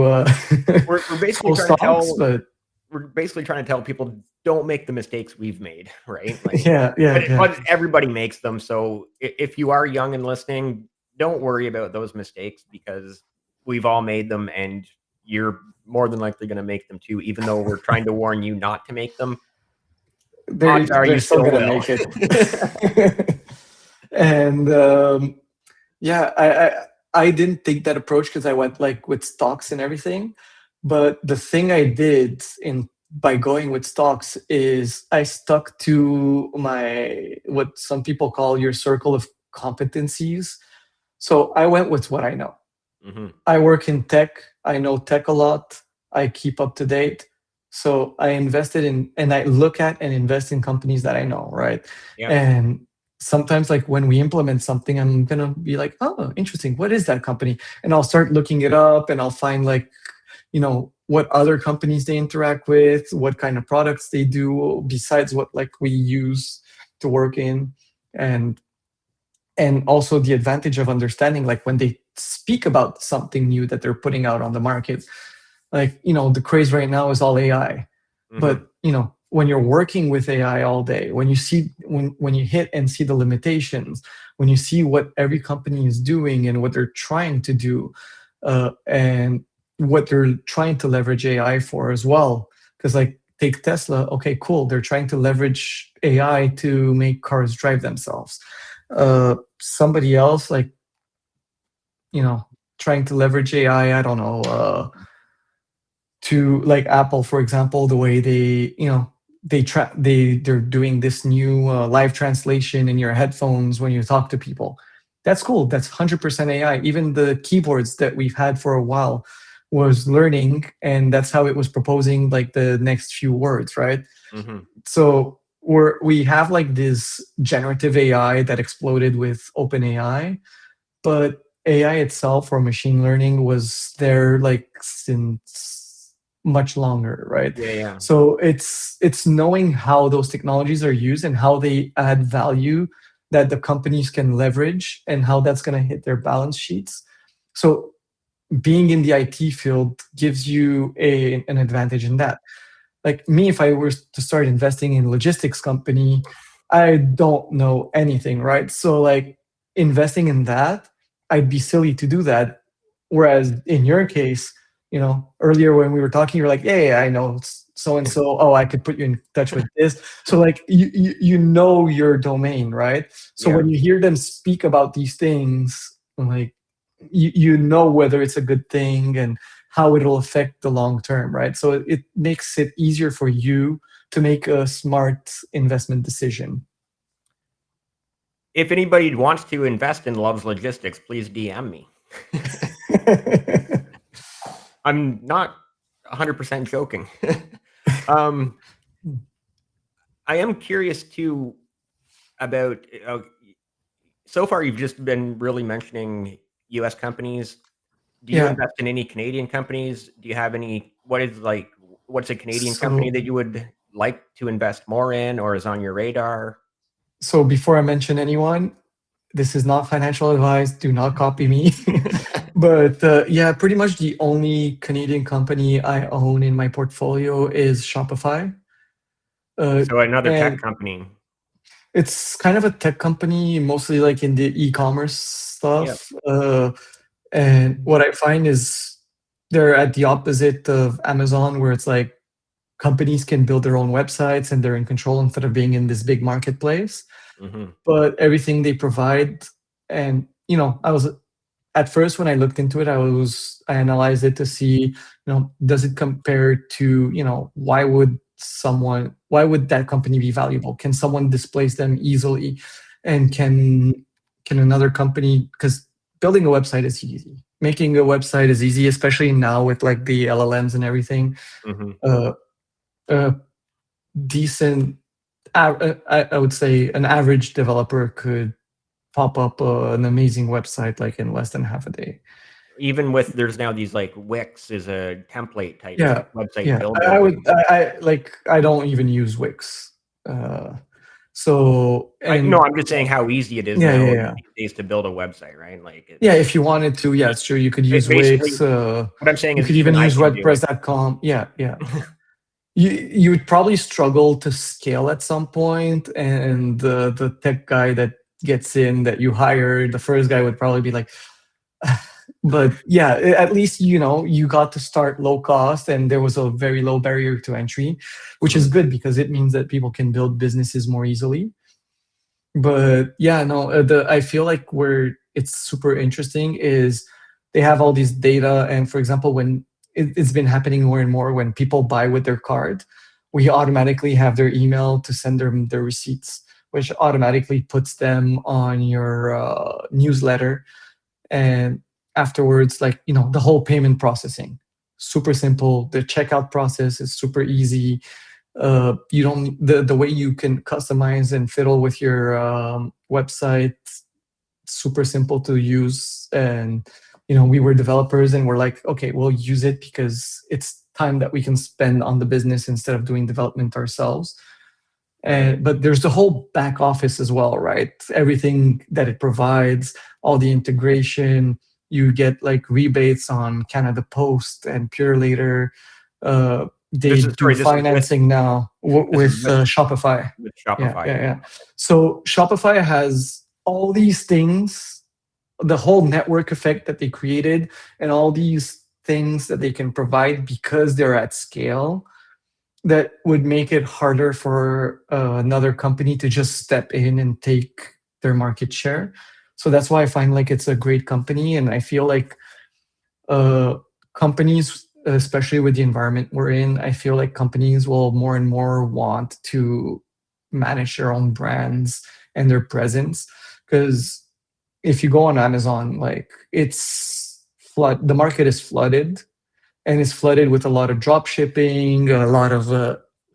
we're basically full trying to stocks, tell but we're basically trying to tell people, don't make the mistakes we've made, right? Like, yeah, yeah, yeah. but everybody makes them. So if you are young and listening, don't worry about those mistakes, because we've all made them, and you're more than likely going to make them too. Even though we're trying to warn you not to make them, odds are They're you still still gonna will. make it. And yeah, I didn't take that approach because I went like with stocks and everything. But the thing I did in by going with stocks is I stuck to my what some people call your circle of competencies. So I went with what I know. Mhm. I work in tech. I know tech a lot. I keep up to date. So I invested in and I look at and invest in companies that I know, right? Yep. And sometimes like when we implement something, I'm gonna be like, oh, interesting. What is that company? And I'll start looking it up and I'll find like, what other companies they interact with, what kind of products they do besides what like we use to work in. And also the advantage of understanding like when they speak about something new that they're putting out on the market, like the craze right now is all AI. Mhm. But when you're working with AI all day, when you see when you hit and see the limitations, when you see what every company is doing and what they're trying to do, and what they're trying to leverage AI for as well, because like take Tesla, okay, cool, they're trying to leverage AI to make cars drive themselves. Somebody else like trying to leverage AI, I don't know, to like Apple, for example, the way they're doing this new live translation in your headphones when you talk to people. That's cool. That's 100% AI. Even the keyboards that we've had for a while was learning, and that's how it was proposing like the next few words, right? Mhm. So we have like this generative AI that exploded with OpenAI, but AI itself or machine learning was there like since much longer, right? Yeah, yeah. So it's knowing how those technologies are used and how they add value that the companies can leverage and how that's going to hit their balance sheets. So being in the IT field gives you an advantage in that. Like me, if I were to start investing in logistics company, I don't know anything, right? So like investing in that, I'd be silly to do that. Whereas in your case, earlier when we were talking, you're like, yeah, I know so and so. Oh, I could put you in touch with this. So like you know your domain, right? So Yeah. when you hear them speak about these things, like you know whether it's a good thing and how it'll affect the long term, right? So it makes it easier for you to make a smart investment decision. If anybody wants to invest in loves logistics, please DM me. I'm not 100% joking. Um, I am curious too about, so far you've just been really mentioning US companies. Do you Yeah. invest in any Canadian companies? Do you have any what's a Canadian company So that you would like to invest more in or is on your radar? so before I mention anyone, this is not financial advice. Do not copy me. But yeah, pretty much the only Canadian company I own in my portfolio is Shopify. Uh, So another tech and company. it's kind of a tech company, mostly like in the e-commerce Yep. stuff. And what I find is they're at the opposite of Amazon, where it's like companies can build their own websites and they're in control instead of being in this big marketplace. Mhm. But everything they provide, and I was at first when I looked into it, I analyzed it to see, does it compare to, why would that company be valuable? Can someone displace them easily? And can another company, because building a website is easy. Making a website is easy, especially now with like the LLMs and everything. Mhm. Uh, a decent, I would say an average developer could pop up an amazing website like in less than half a day. Even with there's now these like Wix is a template type Yeah, website yeah. I builder. would. I don't even use Wix. Uh, so I no, and I'm just saying how easy it is yeah, yeah, now yeah. these days to build a website, right? Like Yeah, it's if you wanted to, yeah, sure, you could use basically Wix. what I'm saying You is could even even I use can do it. WordPress.com. Yeah, yeah. You would probably struggle to scale at some point, and the tech guy that gets in that you hire, the first guy would probably be like, but yeah, at least you got to start low cost, and there was a very low barrier to entry, which is Mhm. good because it means that people can build businesses more easily. But yeah, no, the I feel like where it's super interesting is they have all these data, and for example, when it's been happening more and more. When people buy with their card, we automatically have their email to send them their receipts, which automatically puts them on your newsletter. And afterwards, like, the whole payment processing, super simple. The checkout process is super easy. You don't the way you can customize and fiddle with your website, super simple to use. And we were developers, and we're like, okay, we'll use it because it's time that we can spend on the business instead of doing development ourselves. Right. But there's the whole back office as well, right? Everything that it provides, all the integration. You get like rebates on Canada Post and Pure Later. They This is do sorry. This is with financing now this is with Shopify. with Yeah, Shopify. yeah, yeah. So Shopify has all these things, the whole network effect that they created, and all these things that they can provide because they're at scale, that would make it harder for another company to just step in and take their market share. So that's why I find like it's a great company, and I feel like uh, companies, especially with the environment we're in, I feel like companies will more and more want to manage their own brands and their presence. Because if you go on Amazon, like, the market is flooded, and it's flooded with a lot of drop shipping, a lot of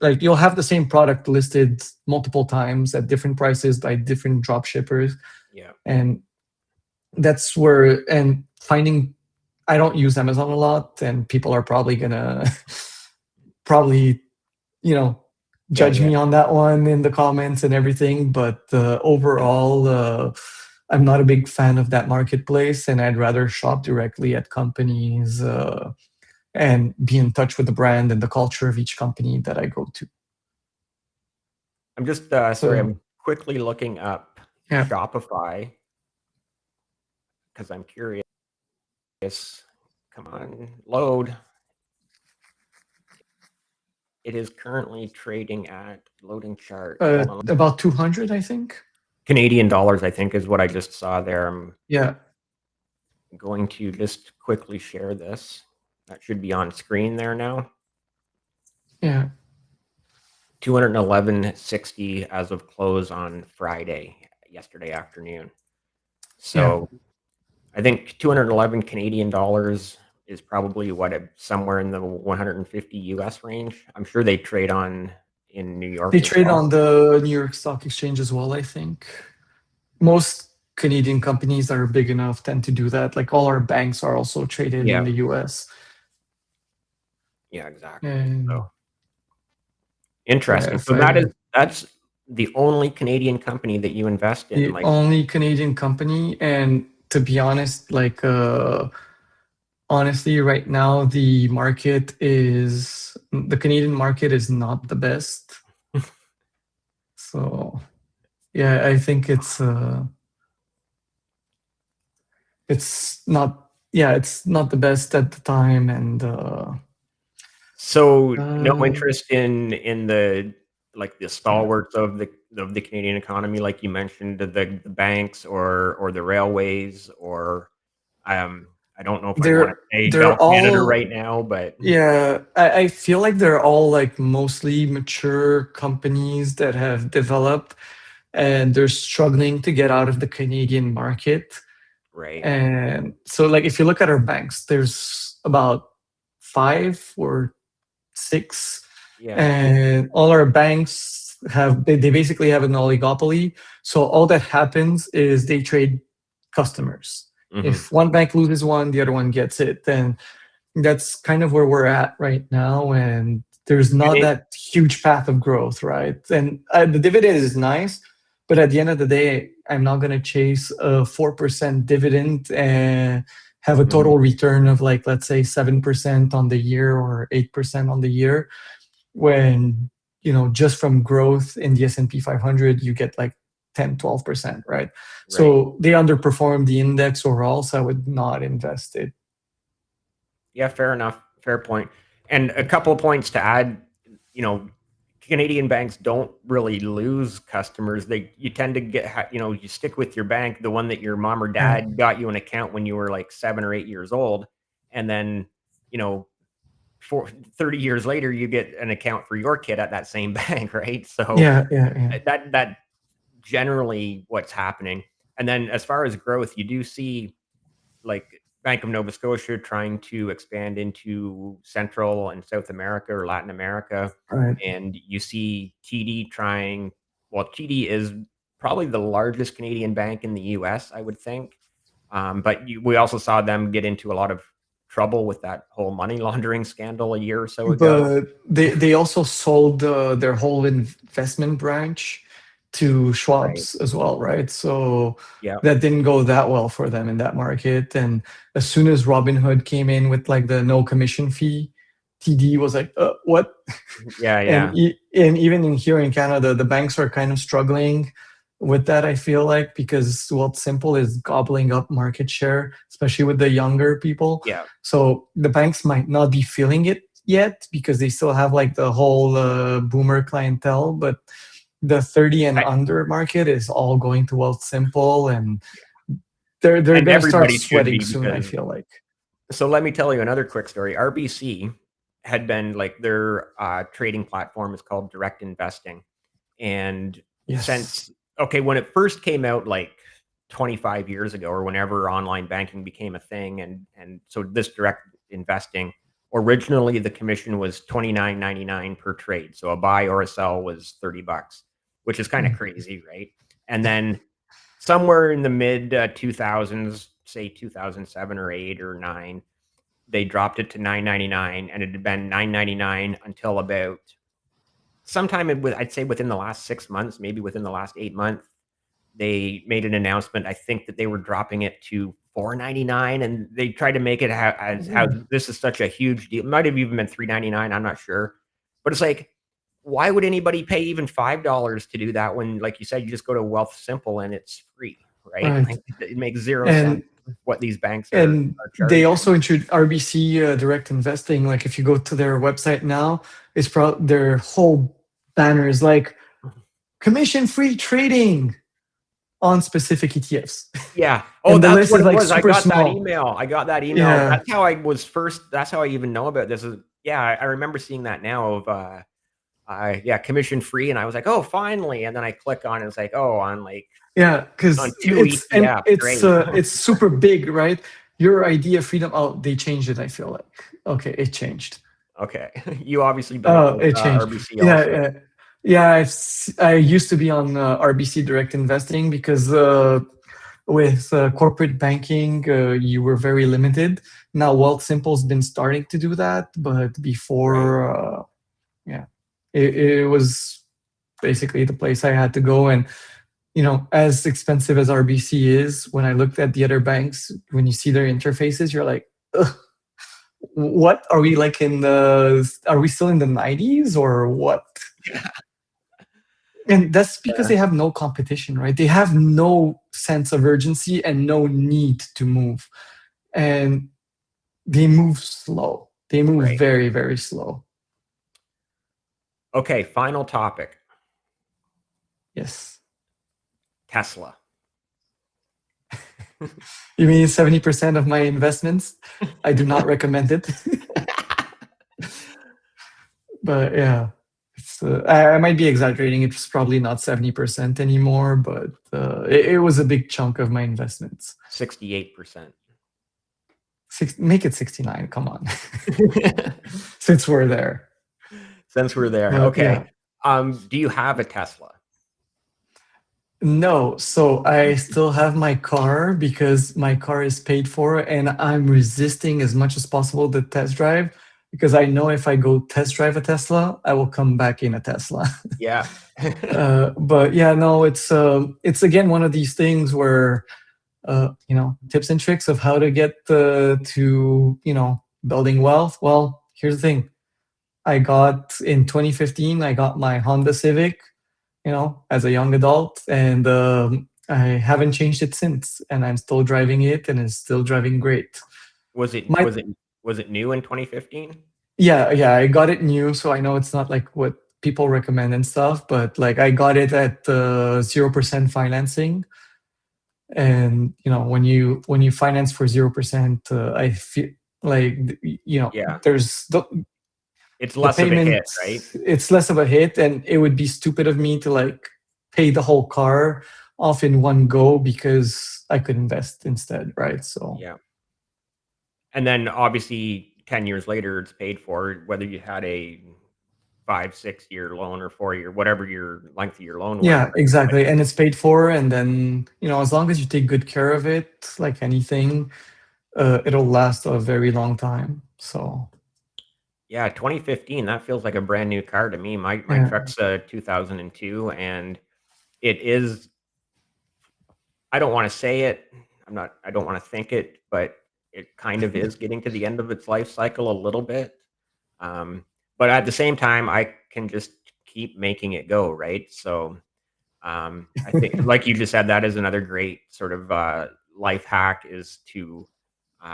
like, you'll have the same product listed multiple times at different prices by different drop shippers. Yeah. And that's where, and finding, I don't use Amazon a lot, and people are probably gonna probably, you know, Yeah. judge Yeah. me on that one in the comments and everything. But overall, I'm not a big fan of that marketplace, and I'd rather shop directly at companies and be in touch with the brand and the culture of each company that I go to. I'm just sorry. So I'm quickly looking up yeah, Shopify because I'm curious. Come on, load. It is currently trading at loading chart. Hold on. about 200, I think. Canadian dollars, I think, is what I just saw there. I'm Yeah, going to just quickly share this. That should be on screen there now. yeah, 211.60 as of close on Friday, yesterday afternoon. yeah. So I think 211 Canadian dollars is probably somewhere in the 150 US range. I'm sure they trade on in New They York as trade well. on the New York Stock Exchange as well, I think. Most Canadian companies that are big enough tend to do that. Like, all our banks are also traded in Yeah, the US. yeah, exactly. So And yeah, interesting. if So I that's the only Canadian company that you invest in. the Like, only Canadian company, and to be honest, like honestly, right now the Canadian market is not the best. So yeah, I think it's not, yeah, it's not the best at the time. And so no uh interest in the like the stalwarts of the Canadian economy, like you mentioned, the banks or the railways or I don't know if I'd want to they're say they're Bell Canada all right now, but yeah, I feel like they're all like mostly mature companies that have developed, and they're struggling to get out of the Canadian market. right. And so, like, if you look at our banks, there's about five or six, Yeah. and all our banks they basically have an oligopoly. So all that happens is they trade customers. Hmm. If one bank loses one, the other one gets it. And that's kind of where we're at right now. And there's not that huge path of growth, right? And the dividend is nice, but at the end of the day, I'm not going to chase a 4% dividend and have a Hmm. total return of, like, let's say 7% on the year or 8% on the year, when just from growth in the S&P 500 you get like 10-12%, right? Right. So they underperform the index overall, so I would not invest it. Yeah, fair enough. Fair point. And a couple of points to add, you know, Canadian banks don't really lose customers. You tend to get, you stick with your bank, the one that your mom or Yeah, dad got you an account when you were like 7 or 8 years old. And then, you know, for 30 years later, you get an account for your kid at that same bank, right? So Yeah, yeah, yeah. that generally what's happening. And then as far as growth, you do see like Bank of Nova Scotia trying to expand into Central and South America or Latin America. Right. And you see TD trying, well, TD is probably the largest Canadian bank in the US, I would think. But we also saw them get into a lot of trouble with that whole money laundering scandal a year or so ago. But they also sold their whole investment branch to Right. Schwab's as well, right? So Yeah. that didn't go that well for them in that market. And as soon as Robinhood came in with like the no commission fee, TD was like, what? Yeah. And Yeah. and even in here in Canada, the banks are kind of struggling with that. I feel like because Simple is gobbling up market share, especially with the younger people. Yeah. So the banks might not be feeling it yet because they still have like the whole boomer clientele, but the 30 and I, under market is all going to Simple, and they're and gonna start everybody should sweating be soon, I because feel like. so let me tell you another quick story. RBC had been like their trading platform is called Direct Investing. And Yes. since, okay, when it first came out like 25 years ago or whenever online banking became a thing, and so this direct investing, originally the commission was 29.99 per trade. So a buy or a sell was $30, which is kind of Mm. crazy, right? And then somewhere in the mid 2000s, say 2007 or 8 or 9, they dropped it to 9.99, and it had been 9.99 until about sometime I'd say within the last 6 months, maybe within the last 8 months, they made an announcement. I think that they were dropping it to 4.99, and they tried to make it as how this is such a huge deal. It might have even been 3.99. I'm not sure, but it's like, why would anybody pay even $5 to do that when, like you said, you just go to Wealth Simple and it's free, right? Right. Like, it makes zero sense And what these banks And are they charging. also introduced RBC Direct Investing. Like if you go to their website now, it's their whole banner is like commission-free trading on specific ETFs, Yeah. Oh, and the that's list what is it like was. I super got that small. email. I got that email. Yeah, That's how I was first. That's how I even know about this. Is yeah. I remember seeing that now of yeah, commission free, and I was like, oh, finally. And then I click on it. It's like, oh, on like yeah, on because two and ETFs. Great. it's super big, right? Your idea of freedom. Oh, they changed it. I feel like okay, it changed. Okay. You obviously bank Oh, with it changed. RBC Yeah, also. yeah. Yeah, I used to be on RBC Direct Investing because with corporate banking, you were very limited. Now, Simple's been starting to do that, but Right. before, yeah, it was basically the place I had to go. And as expensive as RBC is, when I looked at the other banks, when you see their interfaces, you're like, ugh, what are we like in the? Are we still in the 90s or what? And that's because Yeah. they have no competition, right? They have no sense of urgency and no need to move. And they move slow. They move Right. very, very slow. Okay. Final topic. Yes. Tesla. You mean 70% of my investments? I do not recommend it. But yeah, I might be exaggerating. It's probably not 70% anymore, but it was a big chunk of my investments. 68%. Make it 69. Come on. Since we're there. Since we're there. But Okay. yeah. Do you have a Tesla? No, so I still have my car because my car is paid for, and I'm resisting as much as possible the test drive because I know if I go test drive a Tesla, I will come back in a Tesla. Yeah. But yeah, no, it's again one of these things where tips and tricks of how to get to building wealth. Well, here's the thing: I got in 2015, I got my Honda Civic, as a young adult, and I haven't changed it since, and I'm still driving it, and it's still driving great. Was it My was it was it new in 2015? Yeah, yeah, I got it new, so I know it's not like what people recommend and stuff, but like I got it at 0% financing, and when you finance for 0%, I feel like Yeah. there's It's the less of a hit, payment, right? it's less of a hit, and it would be stupid of me to like pay the whole car off in one go because I could invest instead, right? So Yeah. And then obviously 10 years later, it's paid for whether you had a 5, 6 year loan or 4 year, whatever your length of your loan was, yeah, right? But exactly. And it's paid for, and then, as long as you take good care of it, like anything, it'll last a very long time. So yeah, 2015, that feels like a brand new car to me. My yeah, truck's 2002, and it is, I don't wanna say it, I don't wanna think it, but it kind of is getting to the end of its life cycle a little bit. Um, but at the same time, I can just keep making it go, right? So, I think, like you just said, that is another great sort of life hack is to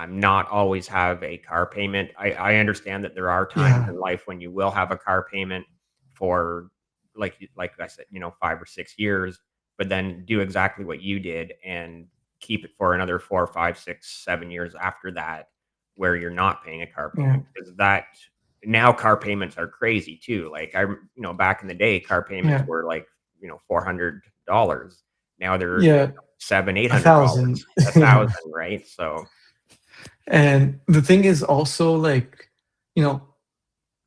not always have a car payment. I understand that there are times yeah, in life when you will have a car payment for, like I said, 5 or 6 years, but then do exactly what you did and keep it for another 4, 5, 6, 7 years after that, where you're not paying a car yeah, payment, because that now car payments are crazy too. Like back in the day, car payments yeah, were like $400. Now they're yeah, seven, eight a hundred thousand. dollars, a Yeah. thousand, right? So And the thing is also like, you know,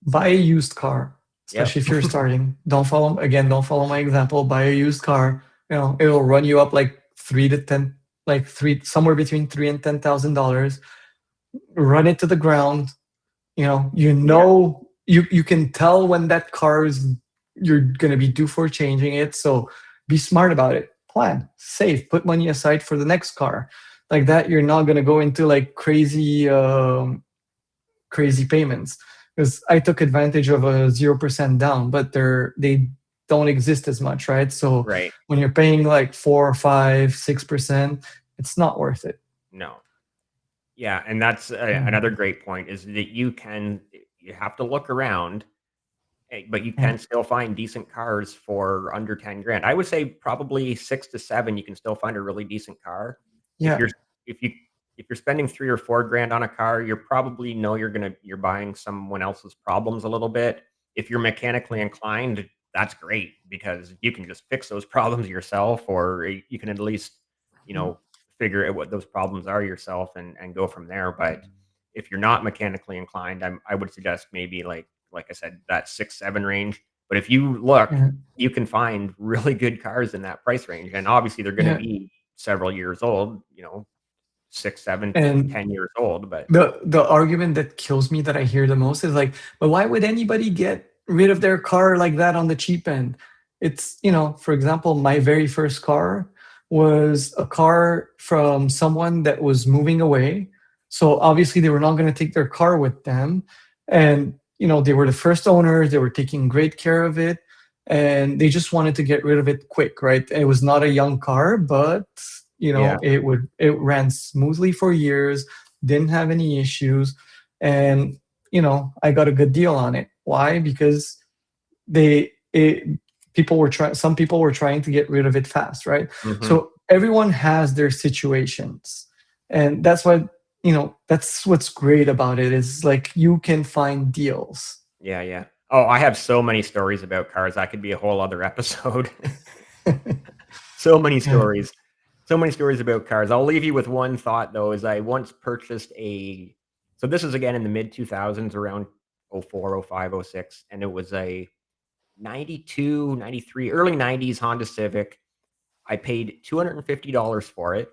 buy a used car, yep. especially if you're starting. Don't follow my example. Buy a used car. It'll run you up like 3 to 10, like somewhere between $3,000 and $10,000. Run it to the ground. Yeah. You can tell when that car is you're gonna be due for changing it. So be smart about it. Plan, save, put money aside for the next car. Like that, you're not gonna go into like crazy payments. Because I took advantage of a 0% down, but they don't exist as much, right? So Right. when you're paying like 4 or 5, 6%, it's not worth it. No. Yeah, and that's another Mm. great point is that you have to look around, but you Yeah, can still find decent cars for under 10 grand. I would say probably 6 to 7, you can still find a really decent car. If yeah, you're if you if you're spending 3 or 4 grand on a car, you're probably know you're buying someone else's problems a little bit. If you're mechanically inclined, that's great because you can just fix those problems yourself, or you can at least, you mm, know, figure out what those problems are yourself and go from there. But if you're not mechanically inclined, I would suggest maybe like I said, that 6, 7 range. But if you look, yeah, you can find really good cars in that price range. And obviously they're gonna yeah. be several years old, 6, 7, And 10 years old. But the argument that kills me that I hear the most is like, but why would anybody get rid of their car like that on the cheap end? It's, for example, my very first car was a car from someone that was moving away. So obviously they were not going to take their car with them. And, they were the first owners, they were taking great care of it. And they just wanted to get rid of it quick, right? It was not a young car, but yeah. it ran smoothly for years, didn't have any issues, and I got a good deal on it. Why? Because they it, some people were trying to get rid of it fast, right? Mhm. So everyone has their situations, and that's what's great about it is like you can find deals. Yeah, yeah. Oh, I have so many stories about cars. That could be a whole other episode. So many Yeah. stories. So many stories about cars. I'll leave you with one thought though, is I once purchased so this is again in the mid 2000s, around '04, '05, '06, and it was a 92, 93, early 90s Honda Civic. I paid $250 for it.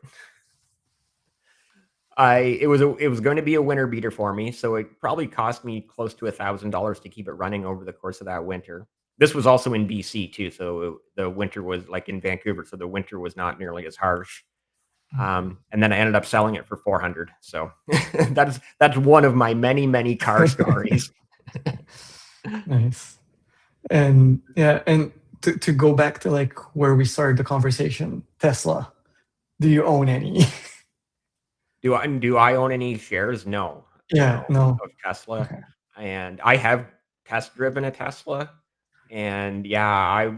It was going to be a winter beater for me, so it probably cost me close to $1,000 to keep it running over the course of that winter. This was also in BC too, so the winter was like in Vancouver, so the winter was not nearly as harsh. And then I ended up selling it for 400. So that's one of my many car stories. Nice. And yeah, and to go back to like where we started the conversation, Tesla. Do you own any? Do I own any shares? No, Yeah, no, no. of Tesla, Okay. and I have test driven a Tesla, and yeah,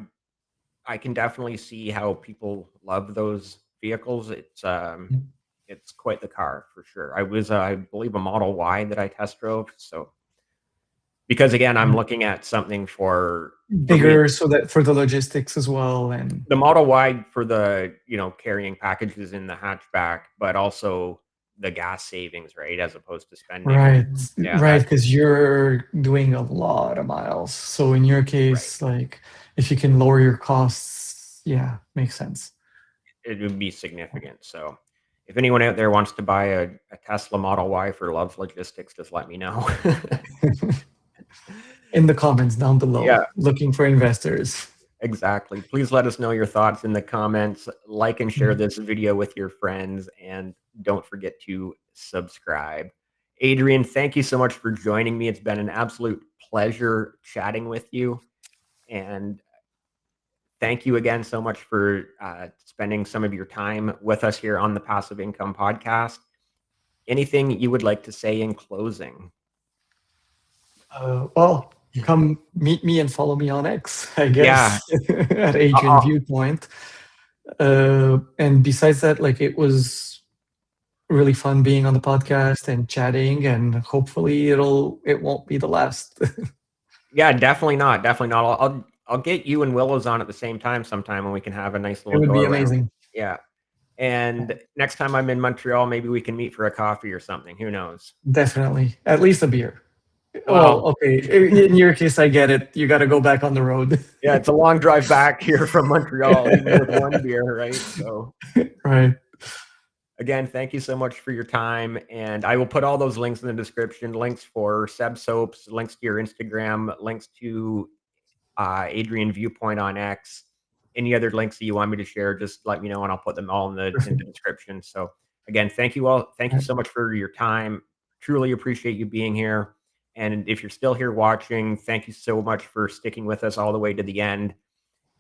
I can definitely see how people love those vehicles. It's quite the car for sure. I believe, a Model Y that I test drove. So because again, I'm looking at something for me, Bigger so that for the logistics as well, and the Model Y for the, carrying packages in the hatchback, but also the gas savings, right? As opposed to spending, right, yeah, right, that's because you're doing a lot of miles. So in your right. case, like if you can lower your costs, yeah, makes sense. It would be significant. So if anyone out there wants to buy a Tesla Model Y for Love's Logistics, just let me know. In the comments down Yeah, below, looking for investors. exactly. Please let us know your thoughts in the comments. Like and share this video with your friends, and don't forget to subscribe. Adrian, thank you so much for joining me. It's been an absolute pleasure chatting with you. And thank you again so much for spending some of your time with us here on the Passive Income Podcast. Anything you would like to say in closing? Well, come meet me and follow me on X, I Yeah. guess, at Adrian Uh, Viewpoint. And besides that, like it was really fun being on the podcast and chatting, and hopefully it won't be the last. yeah, definitely not. Definitely not. I'll get you and Willows on at the same time sometime, and we can have a nice It little would go be around. amazing. Yeah. And next time I'm in Montreal, maybe we can meet for a coffee or something. Who knows? Definitely. At least a beer. Well, Well, okay. In your case, I get it. You got to go back on the road. yeah, it's a long drive back here from Montreal, even with one beer, right? So Right. again, thank you so much for your time. And I will put all those links in the description, links for Seb Soaps, links to your Instagram, links to Adrian Viewpoint on X. Any other links that you want me to share, just let me know and I'll put them all in the Perfect. description. So again, thank you all. Thank you Right. so much for your time. Truly appreciate you being here. And if you're still here watching, thank you so much for sticking with us all the way to the end.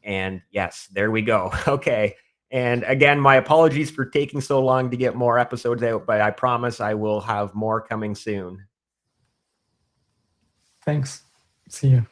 And yes, there we go. Okay. And again, my apologies for taking so long to get more episodes out, but I promise I will have more coming soon. Thanks. See you.